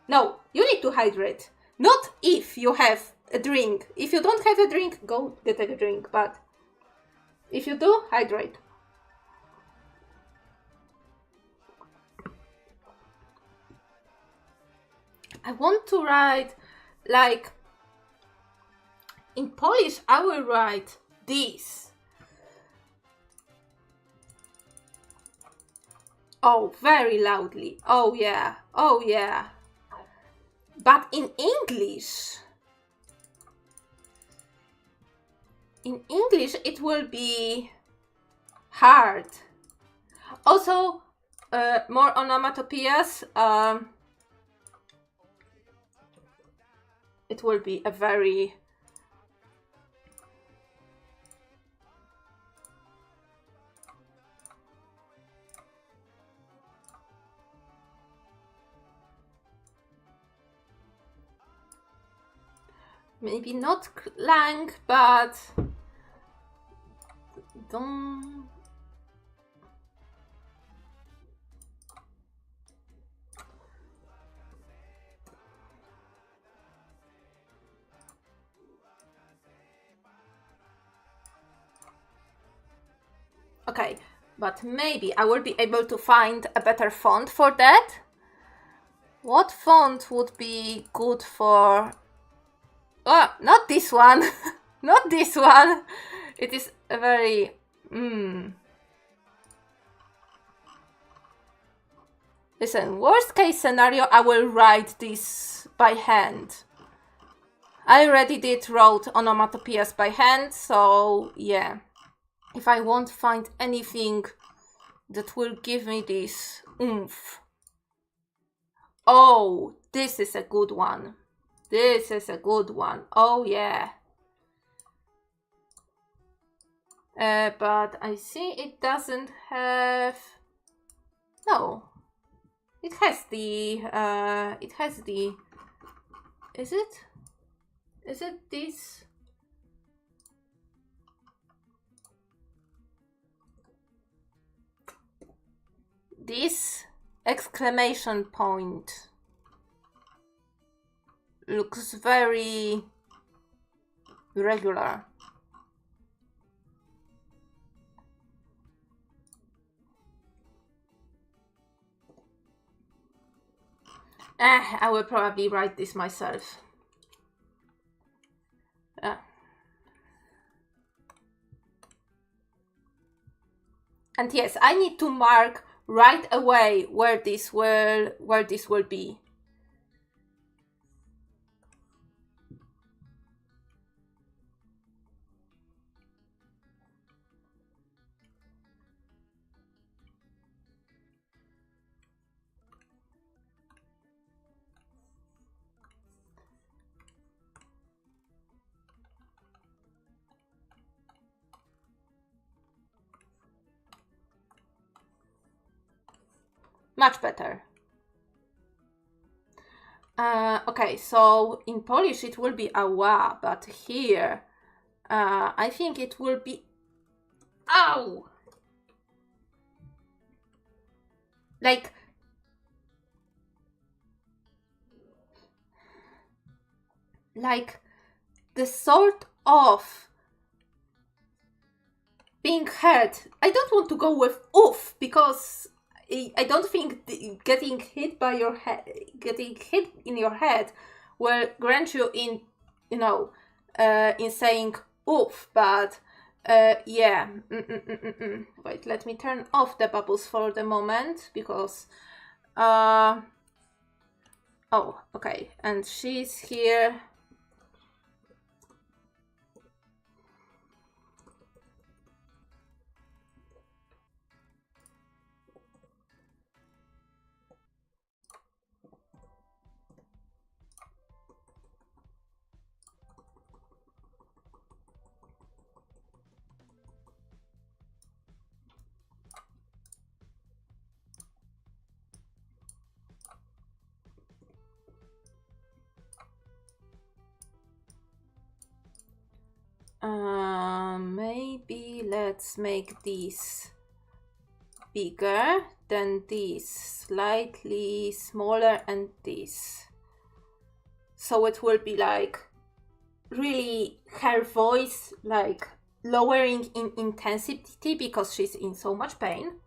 No, you need to hydrate. Not if you have a drink. If you don't have a drink, go get a drink. But if you do, hydrate. I want to write, like, in Polish, I will write this. Oh, very loudly. Oh yeah. Oh yeah. But in English, it will be hard. Also, more onomatopoeias. It will be a very... Maybe not clang, but... Don't... Okay, but maybe I will be able to find a better font for that. What font would be good for... Oh, not this one. Not this one. It is a very... Listen, worst case scenario, I will write this by hand. I already wrote onomatopoeias by hand, so yeah. If I won't find anything that will give me this oomph. Oh, this is a good one. This is a good one. Oh yeah. But I see it doesn't have... No. It has the... Is it? Is it this? This exclamation point looks very regular. I will probably write this myself. And yes, I need to mark right away where this will be. Much better. Okay, so in Polish it will be ała, but here I think it will be ow! Like the sort of being hurt. I don't want to go with oof because I don't think getting hit in your head will grant you in, in saying oof. But yeah. Wait, let me turn off the bubbles for the moment because. Oh, okay, and she's here. Maybe let's make these bigger, then these slightly smaller, and this. So it will be like really her voice like lowering in intensity because she's in so much pain.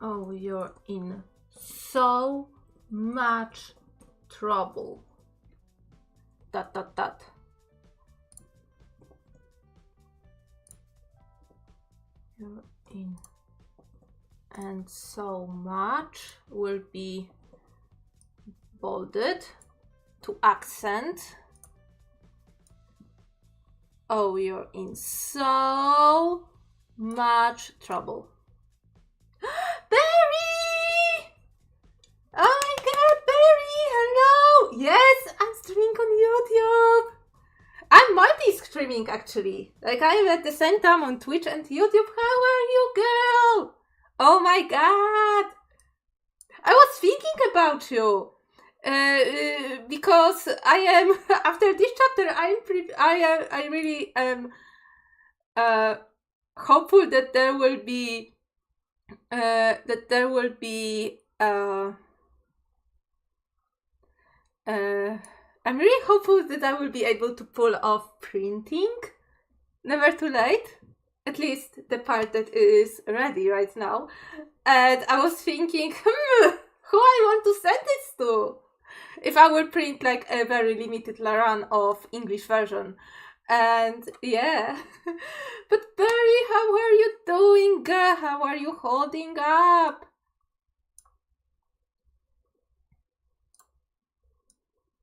Oh, you're in so much trouble. ... You're in, and so much will be bolded to accent. Oh, you're in so much trouble. Barry! Oh my god, Barry! Hello! Yes, I'm streaming on YouTube. I'm multi-streaming actually. Like I'm at the same time on Twitch and YouTube. How are you, girl? Oh my god! I was thinking about you. Because I am after this chapter. I really am hopeful that there will be I'm really hopeful that I will be able to pull off printing. Never too late. At least the part that is ready right now. And I was thinking, who I want to send this to? If I will print like a very limited run of English version. And yeah. But Barry, how are you doing, girl? How are you holding up?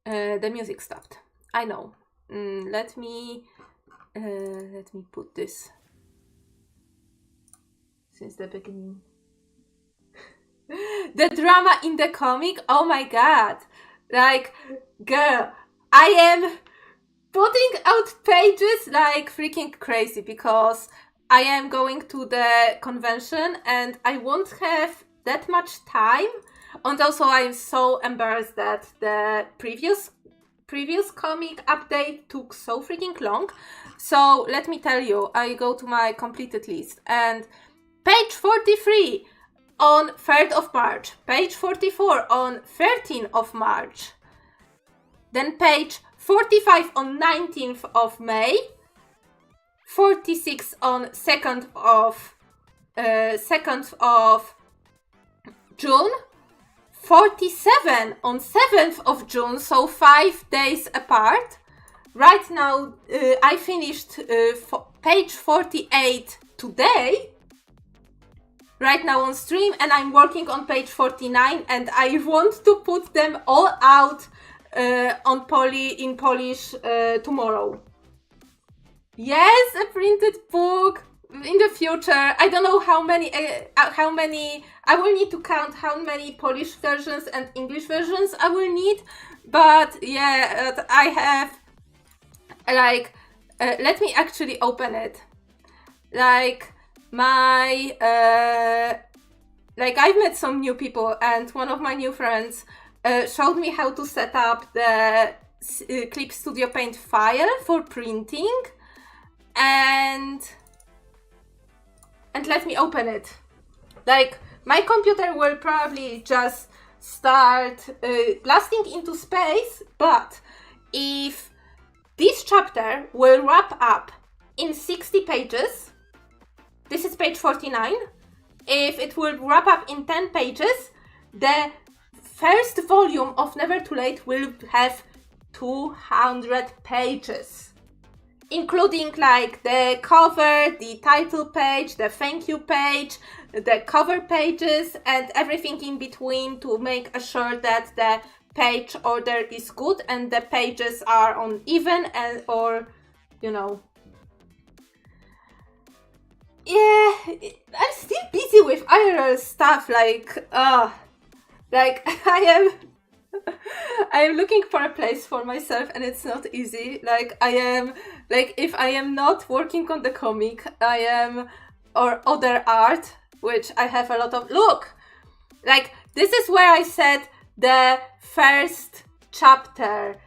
The music stopped. I know. Let me put this since the beginning. The drama in the comic. Oh my god! Like, girl, I am putting out pages like freaking crazy because I am going to the convention and I won't have that much time. And also I'm so embarrassed that the previous comic update took so freaking long. So let me tell you, I go to my completed list and page 43 on 3rd of March, page 44 on 13th of March, then page 45 on 19th of May, 46 on 2nd of June, 47 on 7th of June, so 5 days apart. Right now, I finished page 48 today, right now on stream, and I'm working on page 49, and I want to put them all out in Polish tomorrow. Yes, a printed book in the future. I don't know how many. I will need to count how many Polish versions and English versions I will need. But yeah, I have like. Let me actually open it. Like my like I've met some new people, and one of my new friends showed me how to set up the Clip Studio Paint file for printing, and let me open it. Like my computer will probably just start blasting into space, but if this chapter will wrap up in 60 pages, this is page 49, if it will wrap up in 10 pages, the first volume of Never Too Late will have 200 pages, including like the cover, the title page, the thank you page, the cover pages, and everything in between to make sure that the page order is good and the pages are on even and or you know. Yeah, I'm still busy with IRL stuff, like I am looking for a place for myself and it's not easy. Like I am, like if I am not working on the comic, I am, or other art, which I have a lot of. Look, like this is where I said the first chapter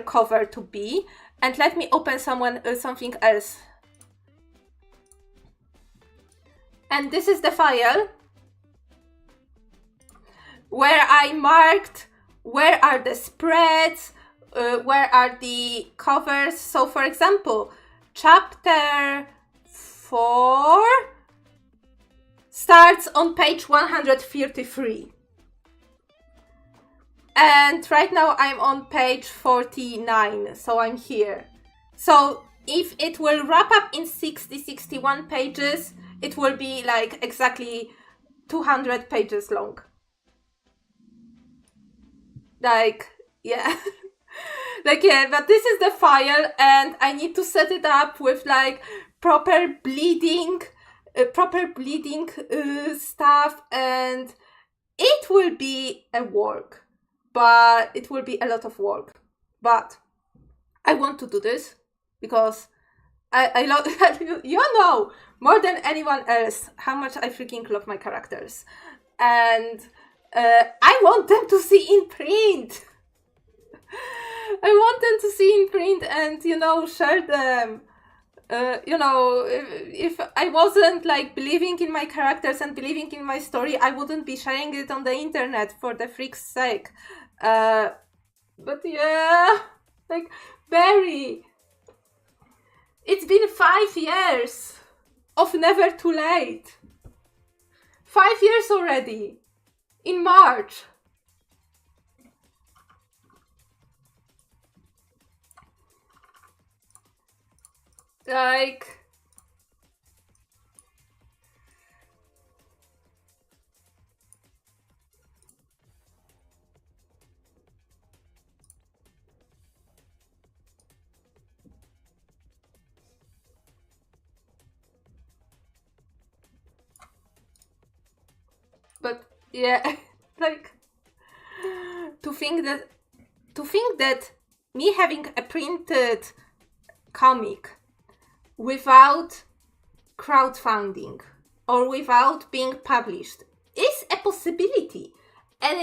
cover to be, and let me open something else. And this is the file where I marked where are the spreads, where are the covers. So for example, chapter 4 starts on page 133. And right now I'm on page 49, so I'm here. So if it will wrap up in 61 pages, it will be like exactly 200 pages long. Like, yeah. Like, yeah, but this is the file and I need to set it up with like proper bleeding stuff, and it will be a work, but it will be a lot of work. But I want to do this because I love, you know, more than anyone else, how much I freaking love my characters. And I want them to see in print. I want them to see in print and, you know, share them. You know, if I wasn't like believing in my characters and believing in my story, I wouldn't be sharing it on the internet, for the freak's sake. But yeah, like, Barry, it's been 5 years of Never Too Late. 5 years already. In March. Like, but yeah, like to think that me having a printed comic without crowdfunding or without being published is a possibility, and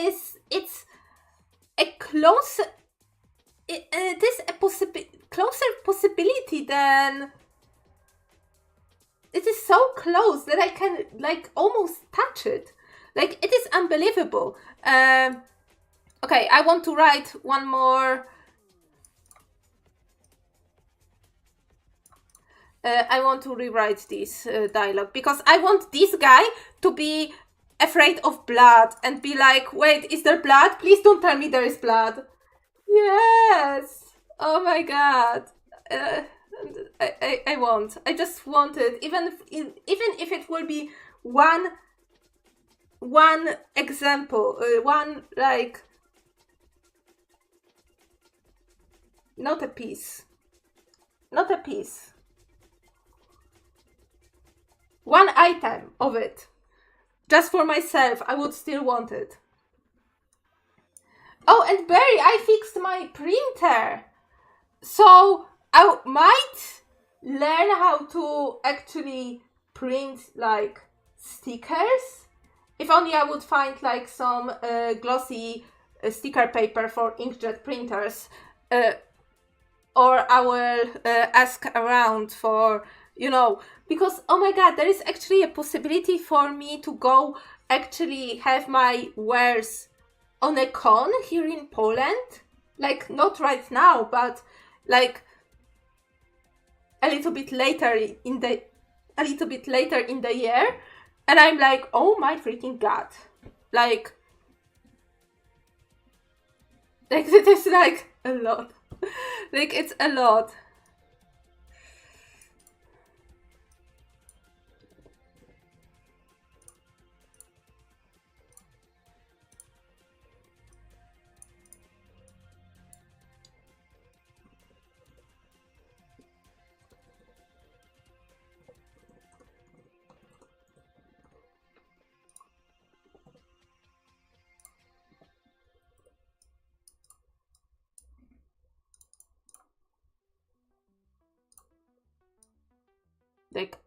it's a closer it is a closer possibility than it is so close that I can like almost touch it. Like, it is unbelievable. Okay, I want to write one more. I want to rewrite this dialogue because I want this guy to be afraid of blood and be like, wait, is there blood? Please don't tell me there is blood. Yes. Oh my god. I want. I just want it. Even if it will be one example, one like not a piece. One item of it. Just for myself, I would still want it. Oh, and Barry, I fixed my printer. So I might learn how to actually print like stickers. If only I would find like some glossy sticker paper for inkjet printers. Or I will ask around for, because, oh my god, there is actually a possibility for me to go actually have my wares on a con here in Poland. Like, not right now, but like a little bit later in the year. And I'm like, oh my freaking god. Like it is like a lot. Like, it's a lot. Like,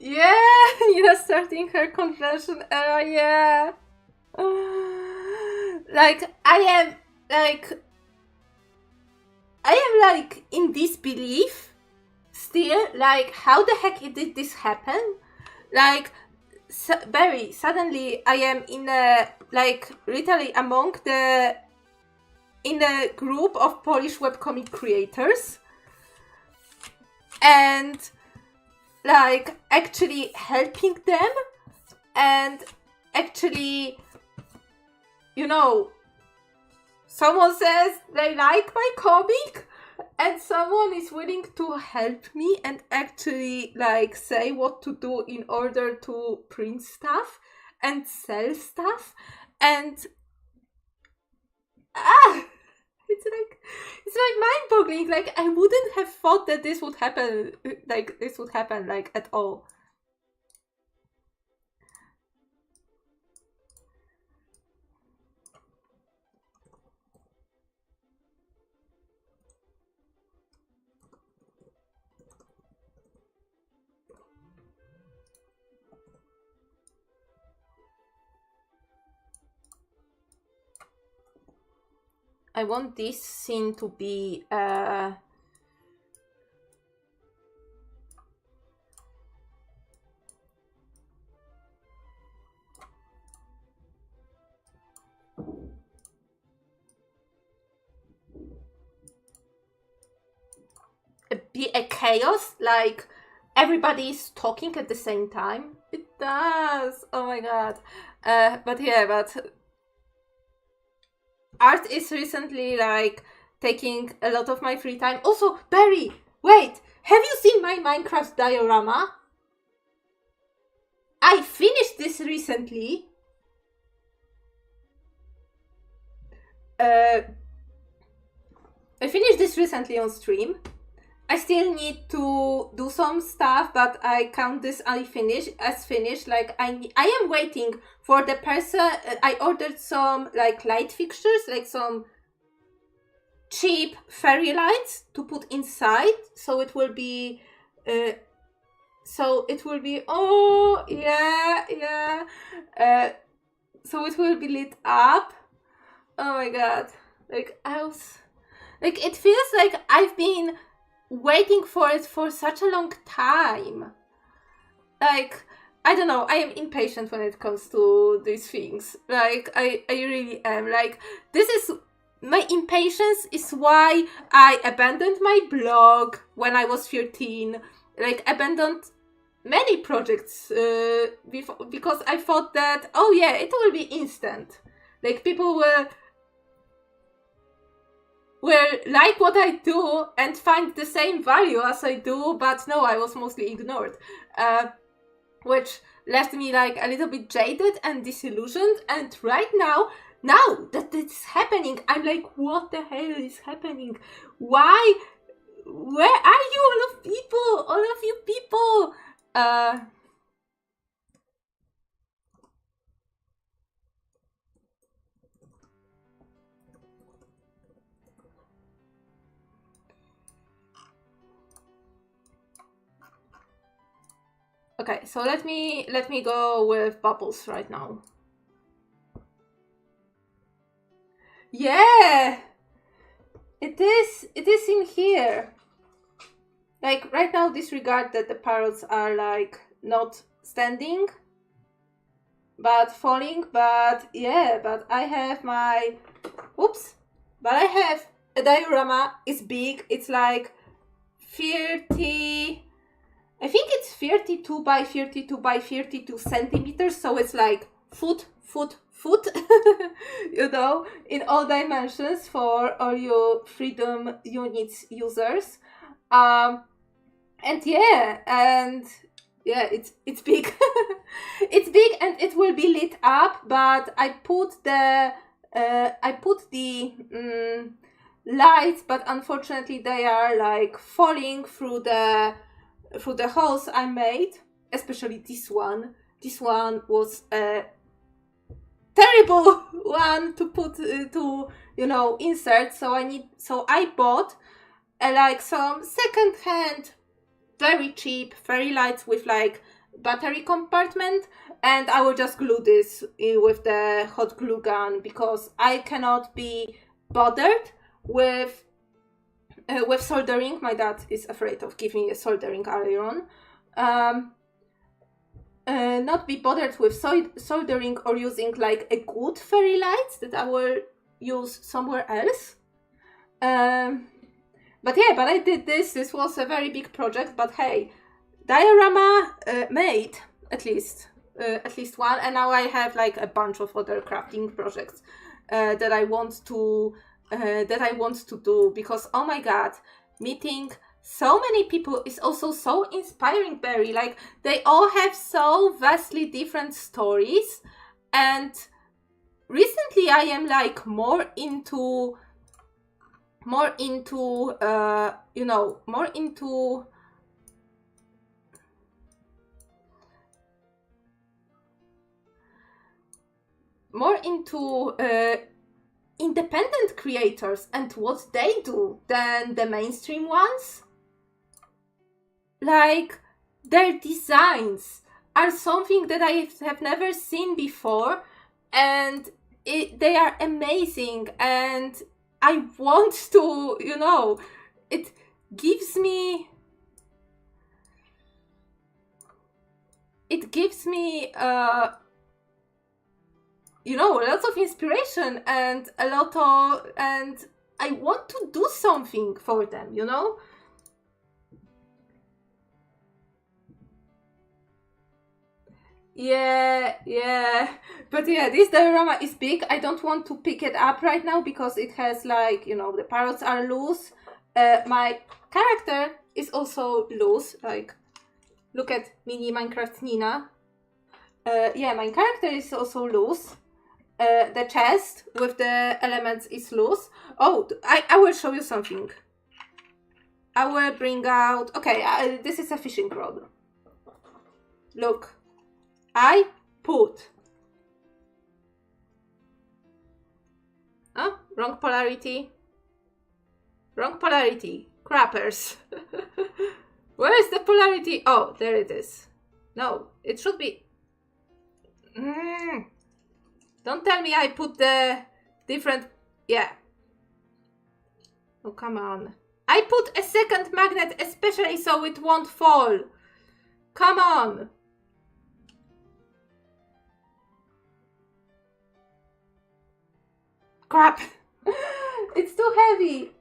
yeah, starting her convention era, yeah. Like, I am like in disbelief still. Like, how the heck did this happen? Like, very suddenly I am in a, like, literally among in a group of Polish webcomic creators, and like actually helping them, and actually, someone says they like my comic, and someone is willing to help me and actually like say what to do in order to print stuff and sell stuff, and it's like mind-boggling. Like, I wouldn't have thought that this would happen like at all. I want this scene to be a chaos, like everybody is talking at the same time. does. Oh my god. But yeah, but art is recently like taking a lot of my free time. Also, Barry, wait, have you seen my Minecraft diorama? I finished this recently. I finished this recently on stream. I still need to do some stuff, but I count this as finished. Like I am waiting for the person. I ordered some like light fixtures, like some cheap fairy lights to put inside, so it will be. Oh yeah. So it will be lit up. Oh my god! Like it feels like I've been waiting for it for such a long time. Like, I don't know, I am impatient when it comes to these things. Like, I really am. Like, my impatience is why I abandoned my blog when I was 13. Like, abandoned many projects because I thought that, oh yeah, it will be instant. Like, people will like what I do and find the same value as I do, but no, I was mostly ignored. Which left me like a little bit jaded and disillusioned, and right now that it's happening, I'm like, what the hell is happening? Why? Where are you, all of you people? Okay, so let me go with bubbles right now. Yeah, it is in here. Like right now, disregard that the parrots are like not standing but falling, but yeah, but I have my but I have a diorama. It's big. It's like 30, I think it's 32 by 32 by 32 centimeters, so it's like foot, you know, in all dimensions for all you Freedom Units users. And yeah, it's big. It's big and it will be lit up, but I put the lights, but unfortunately they are like falling through the holes I made, especially this one. This one was a terrible one to put to insert. So I bought like some second-hand, very cheap fairy lights with like battery compartment, and I will just glue this with the hot glue gun because I cannot be bothered with soldering. My dad is afraid of giving me a soldering iron. Not be bothered with soldering or using like a good fairy lights that I will use somewhere else. But I did this. This was a very big project, but hey, diorama made at least one, and now I have like a bunch of other crafting projects that I want to do, because oh my god, meeting so many people is also so inspiring, Barry. Like, they all have so vastly different stories, and recently I am like more into independent creators and what they do than the mainstream ones. Like, their designs are something that I have never seen before, and they are amazing, and I want to, it gives me lots of inspiration and and I want to do something for them, Yeah. But yeah, this diorama is big. I don't want to pick it up right now because it has like, you know, the parrots are loose. My character is also loose. Like, look at mini Minecraft Nina. Yeah, my character is also loose. The chest with the elements is loose. Oh, I will show you something. I will bring out... Okay, this is a fishing rod. Look. I put... Oh, wrong polarity. Wrong polarity. Crappers. Where is the polarity? Oh, there it is. No, it should be... Don't tell me I put the different... Yeah. Oh, come on. I put a second magnet especially so it won't fall. Come on. Crap. It's too heavy.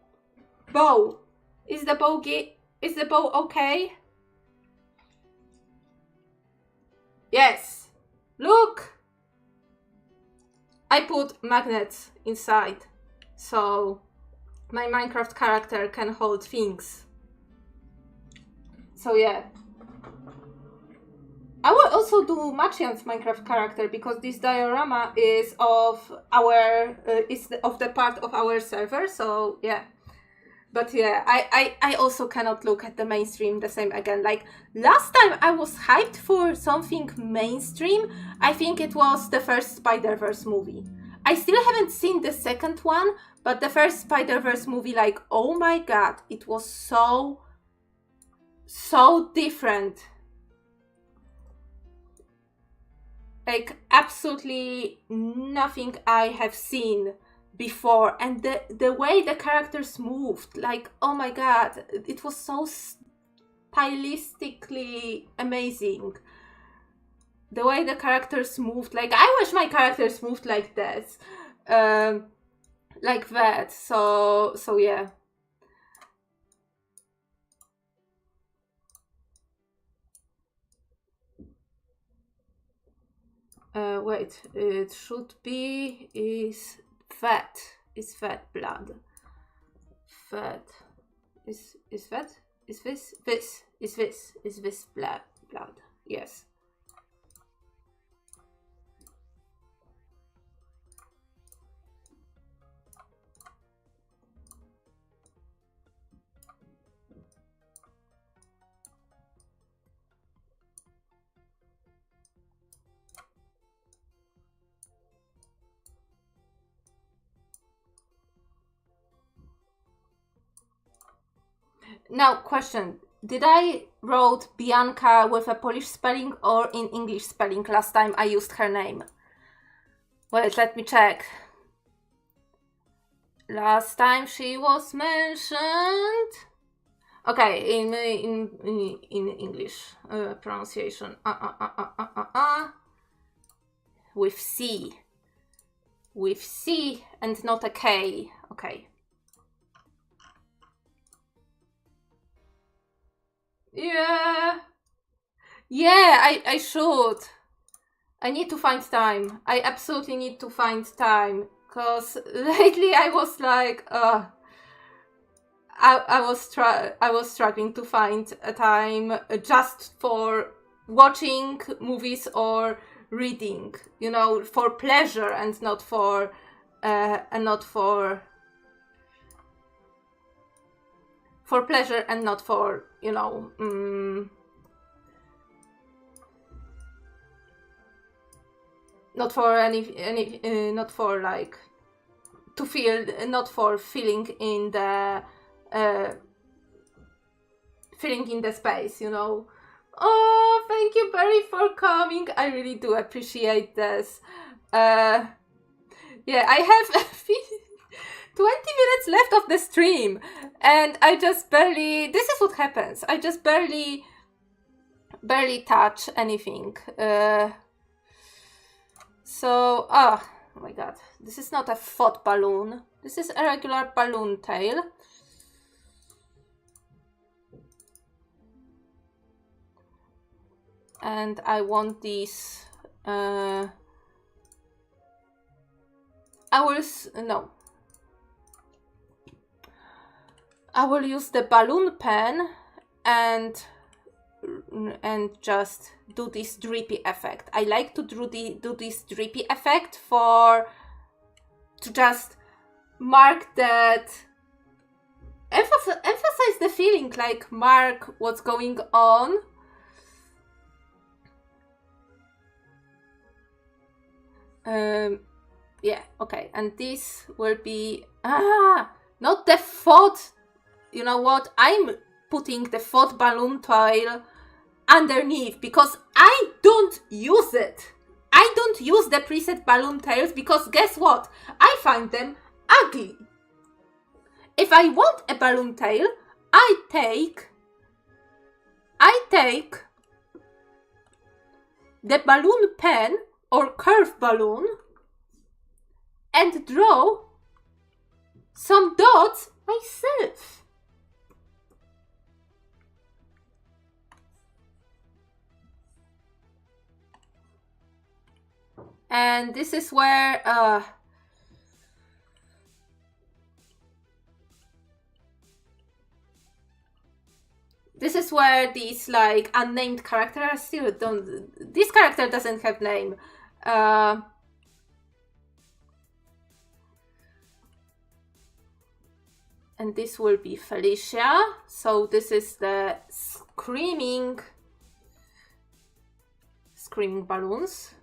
Bow. Is the bow okay? Yes. Look. I put magnets inside, so my Minecraft character can hold things. So yeah. I will also do Machian's Minecraft character because this diorama is of the part of our server, so yeah. But yeah, I also cannot look at the mainstream the same again. Like, last time I was hyped for something mainstream, I think it was the first Spider-Verse movie. I still haven't seen the second one, but the first Spider-Verse movie, like, oh my god, it was so different. Like, absolutely nothing I have seen before, and the way the characters moved, like, oh my god, it was so stylistically amazing. The way the characters moved, like, I wish my characters moved like this, like that. So yeah. Wait, it should be fat. Is fat blood? Fat is fat? Is this blood? Yes. Now, question. Did I wrote Bianca with a Polish spelling or in English spelling last time I used her name? Wait, let me check. Last time she was mentioned... Okay, in English pronunciation. With C. With C and not a K. Okay. Yeah. Yeah, I should. I need to find time. I absolutely need to find time. Because lately I was like, I was struggling to find a time just for watching movies or reading, you know, for pleasure and not for pleasure and not for, you know, not for not for like to feel, not for feeling in the space, you know. Oh, thank you, Barry, for coming. I really do appreciate this. Yeah, I have 20 minutes left of the stream, and I just barely... This is what happens. I just barely touch anything. So, oh my god. This is not a thought balloon. This is a regular balloon tail. And I want these No. I will use the balloon pen and just do this drippy effect. I like to do this drippy effect to just mark that, emphasize the feeling, like mark what's going on. Yeah, okay, and this will be not the fourth. You know what? I'm putting the fourth balloon tile underneath because I don't use it. I don't use the preset balloon tiles because guess what? I find them ugly. If I want a balloon tail, I take the balloon pen or curve balloon and draw some dots myself. And this is where these like unnamed characters still don't. This character doesn't have name. And this will be Felicia. So this is the screaming balloons.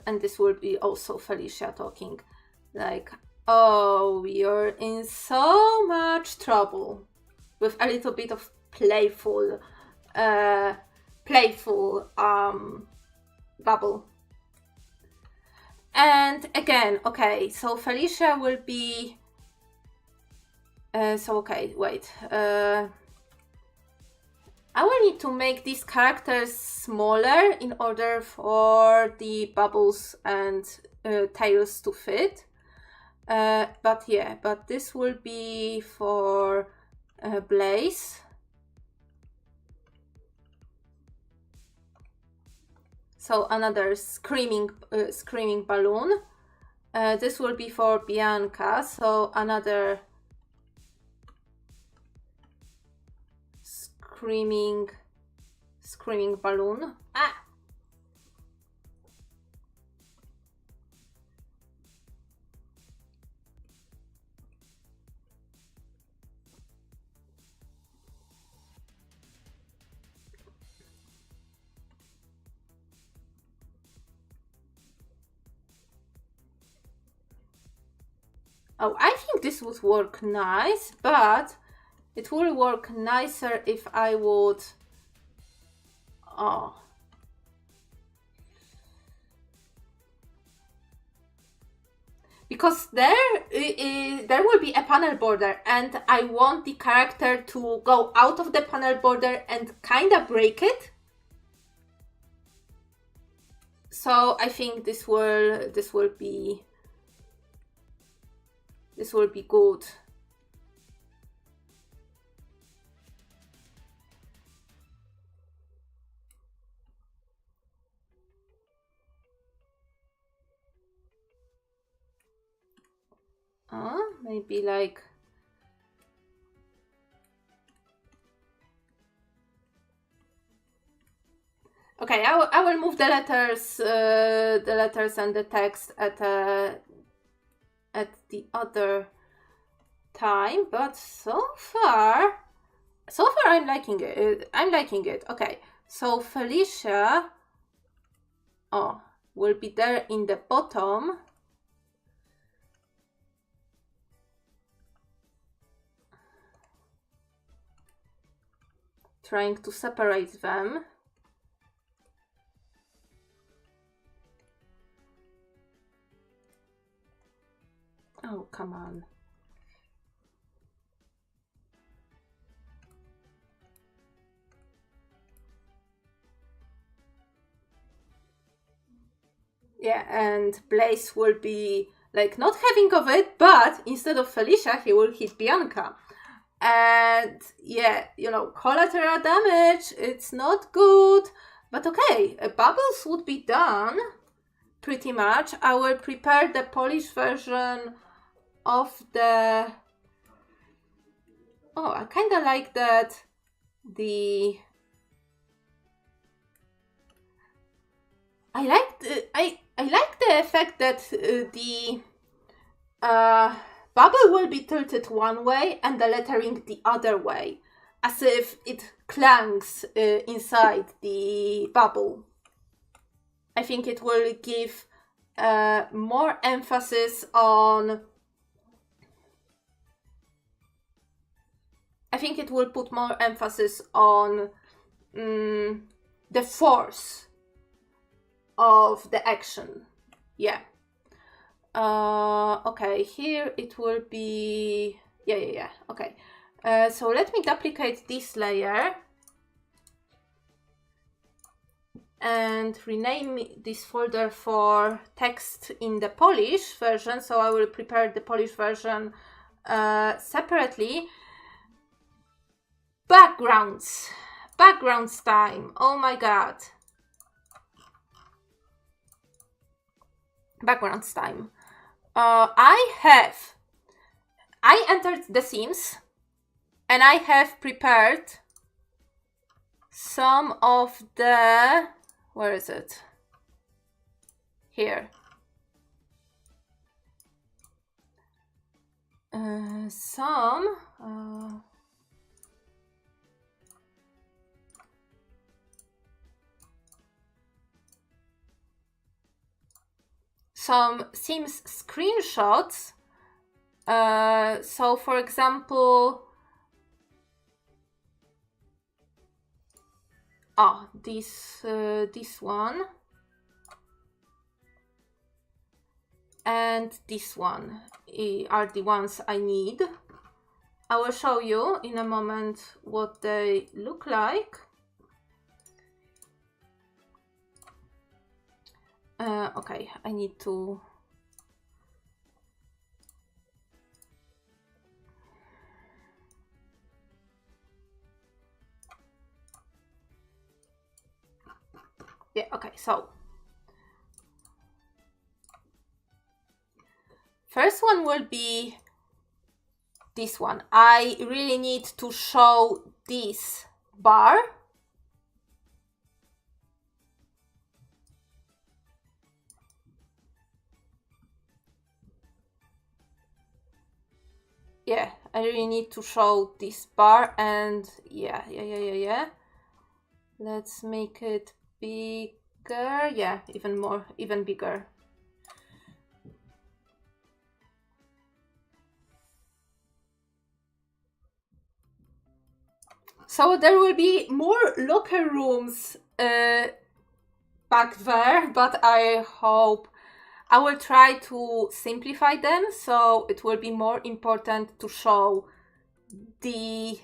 And this will be also Felicia talking like, oh, you're in so much trouble, with a little bit of playful bubble. And again, okay, so Felicia will be I will need to make these characters smaller in order for the bubbles and tails to fit. But this will be for Blaze. So another screaming balloon. This will be for Bianca. So another screaming balloon. Oh, I think this would work nice, but it will work nicer if I would... Oh. Because there will be a panel border and I want the character to go out of the panel border and kind of break it. So I think this will be good. Maybe like... Okay, I will move the letters and the text at the other time, but so far I'm liking it. Okay, so Felicia will be there in the bottom. Trying to separate them. Oh, come on. Yeah, and Blaze will be like not having of it, but instead of Felicia, he will hit Bianca. And yeah, you know, collateral damage, it's not good. But okay, bubbles would be done pretty much. I will prepare the Polish version of the... Oh, I kind of like that I like the effect that the bubble will be tilted one way and the lettering the other way, as if it clangs inside the bubble. I think it will give more emphasis on... I think it will put more emphasis on the force of the action. Yeah. Okay, here it will be... Yeah. Okay. So let me duplicate this layer and rename this folder for text in the Polish version. So I will prepare the Polish version separately. Backgrounds time. Oh my god. Backgrounds time. I entered The Sims and I have prepared some of the... Where is it? Here. Some Sims screenshots. So for example, this one and this one are the ones I need. I will show you in a moment what they look like. Okay, I need to... Yeah, okay, so first one will be this one. I really need to show this bar. Yeah, I really need to show this bar, and yeah. Let's make it bigger. Yeah, even bigger. So there will be more locker rooms back there, but I hope I will try to simplify them, so it will be more important to show the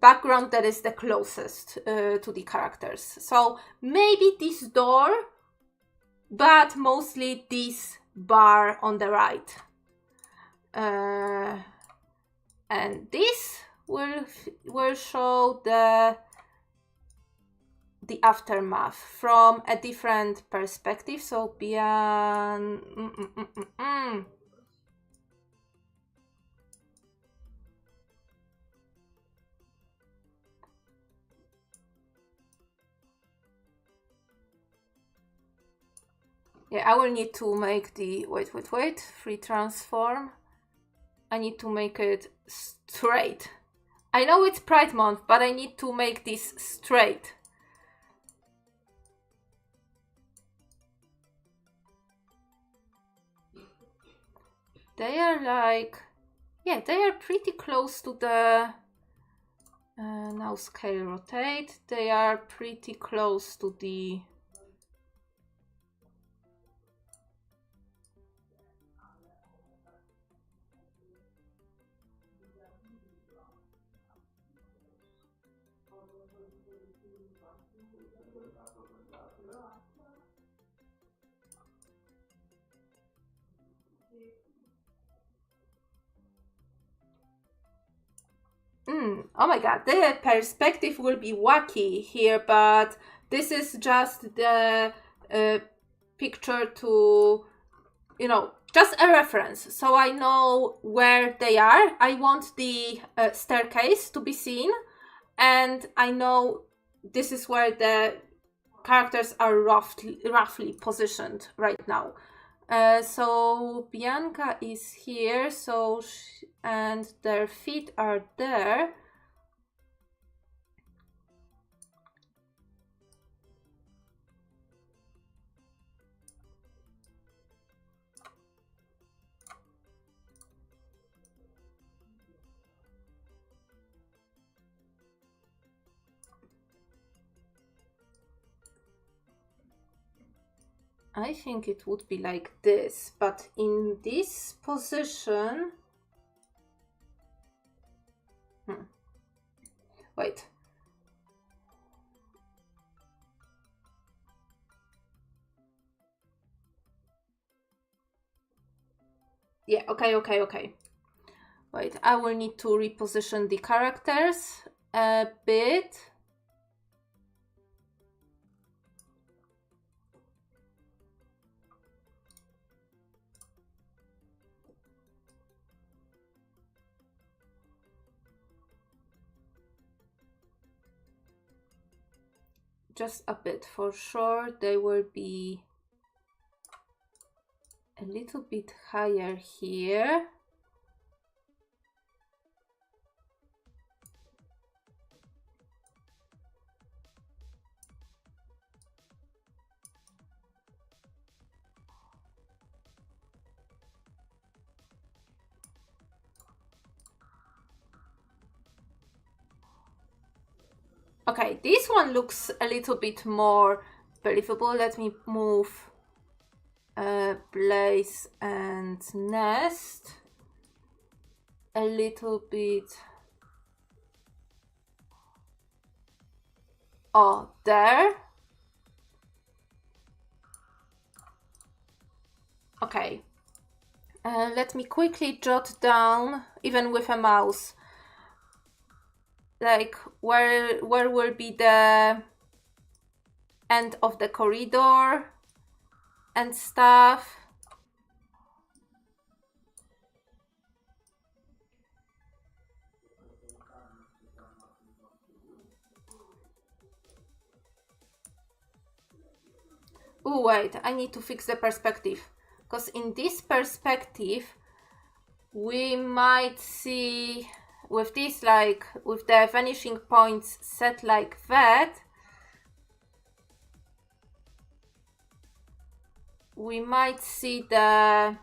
background that is the closest to the characters. So maybe this door, but mostly this bar on the right. And this will show the aftermath from a different perspective. So beyond... Yeah, I will need to make the... Wait. Free transform. I need to make it straight. I know it's Pride Month, but I need to make this straight. They are like... Yeah, they are pretty close to the... now scale rotate. They are pretty close to the... Oh my god, the perspective will be wacky here, but this is just the picture to, you know, just a reference, so I know where they are. I want the staircase to be seen, and I know this is where the characters are roughly positioned right now. So Bianca is here, so and their feet are there. I think it would be like this, but in this position... Wait. Yeah, okay. Wait, I will need to reposition the characters a bit. Just a bit, for sure. They will be a little bit higher here. Okay, this one looks a little bit more believable. Let me move Blaze and Nest a little bit. Oh, there. Okay. Let me quickly jot down, even with a mouse, like where will be the end of the corridor and stuff. Oh wait, I need to fix the perspective, because in this perspective we might see, with this, like with the vanishing points set like that, we might see the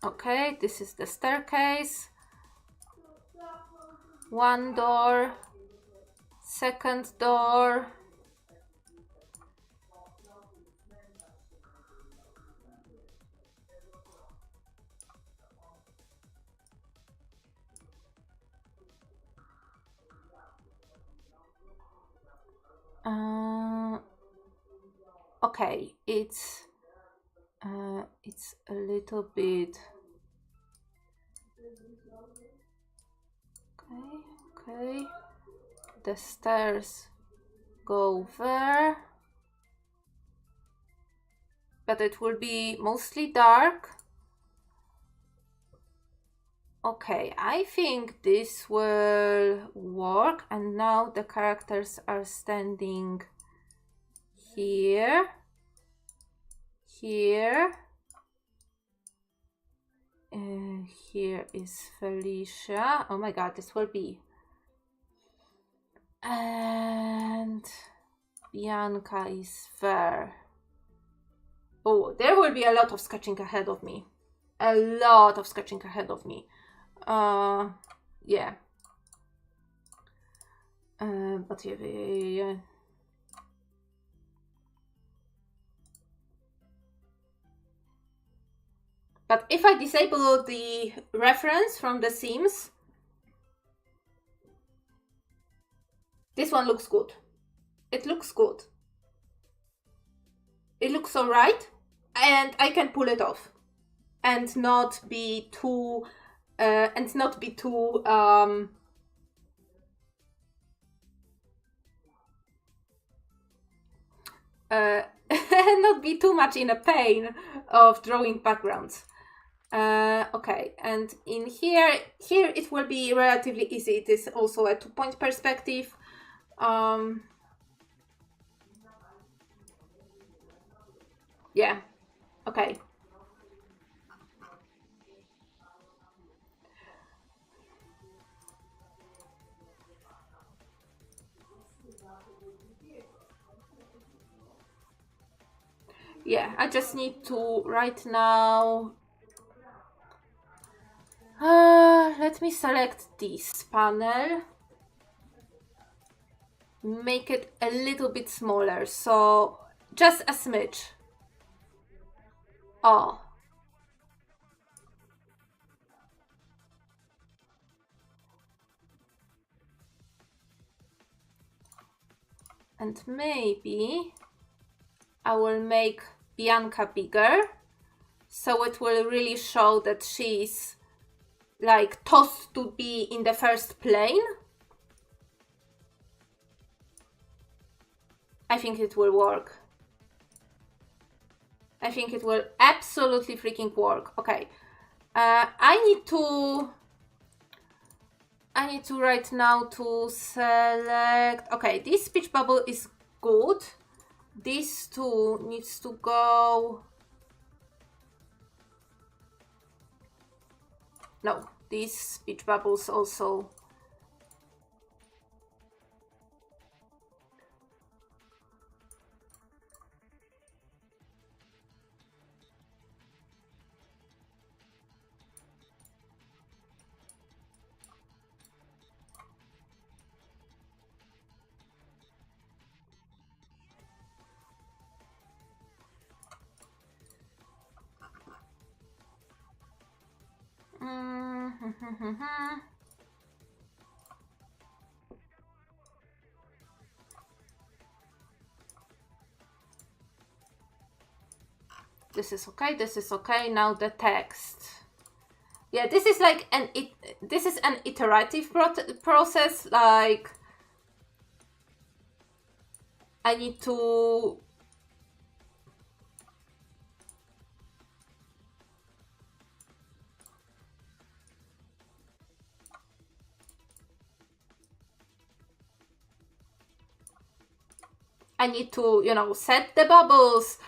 okay, this is the staircase. One door, second door. Okay, it's a little bit. Okay. The stairs go there, but it will be mostly dark. Okay, I think this will work. And now the characters are standing here, here. Here is Felicia. Oh my god, this will be. And Bianca is there. Oh, there will be a lot of sketching ahead of me. A lot of sketching ahead of me. Yeah. But yeah. But if I disable the reference from the themes, this one looks good. It looks good. It looks alright, and I can pull it off, and not be too, not be too much in a pain of drawing backgrounds. Okay, and in here it will be relatively easy. It is also a 2-point perspective. Yeah, okay. Yeah, I just need to right now. Let me select this panel. Make it a little bit smaller, so just a smidge. Oh. And maybe I will make Bianca bigger, so it will really show that she's like tossed to be in the first plane. I think it will work. I think it will absolutely freaking work. Okay. I need to right now to select. Okay, this speech bubble is good. This two needs to go. No, these speech bubbles also. This is okay. This is okay. Now the text. Yeah, this is like this is an iterative process. Like I need to. I need to, you know, set the bubbles,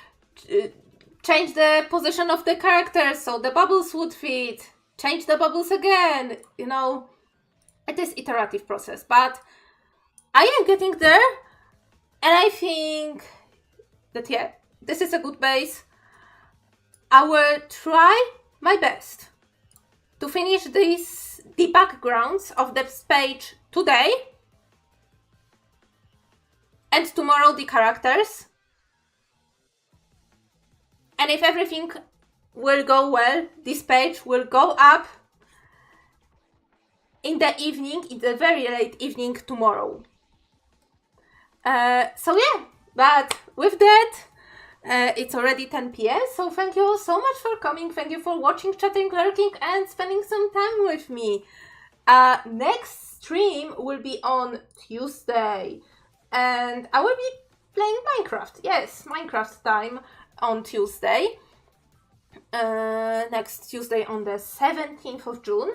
change the position of the characters so the bubbles would fit, change the bubbles again, you know. It is iterative process, but I am getting there, and I think that, yeah, this is a good base. I will try my best to finish the backgrounds of this page today, and tomorrow the characters. And if everything will go well, this page will go up in the evening, in the very late evening tomorrow. So yeah, but with that, it's already 10 p.m. So thank you all so much for coming. Thank you for watching, chatting, lurking, and spending some time with me. Next stream will be on Tuesday, and I will be playing Minecraft. Yes, Minecraft time on Tuesday. Next Tuesday on the 17th of June.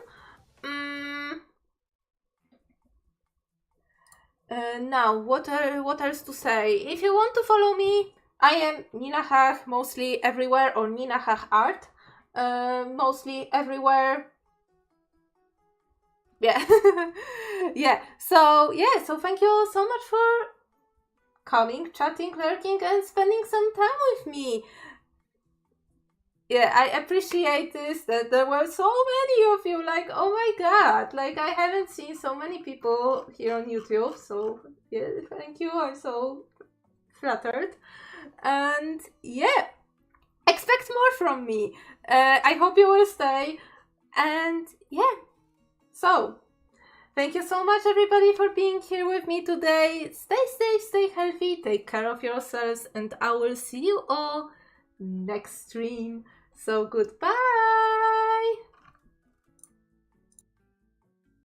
Now, what else to say? If you want to follow me, I am Nina Hach mostly everywhere, or Nina Hach Art mostly everywhere. Yeah. Yeah. So thank you all so much for coming, chatting, lurking, and spending some time with me. yeah, I appreciate this, that there were so many of you, like, oh my god, like, I haven't seen so many people here on YouTube, so, yeah, thank you, I'm so flattered, and, yeah, expect more from me, I hope you will stay, and, yeah, so, thank you so much, everybody, for being here with me today. Stay safe, stay healthy, take care of yourselves, and I will see you all next stream. So goodbye!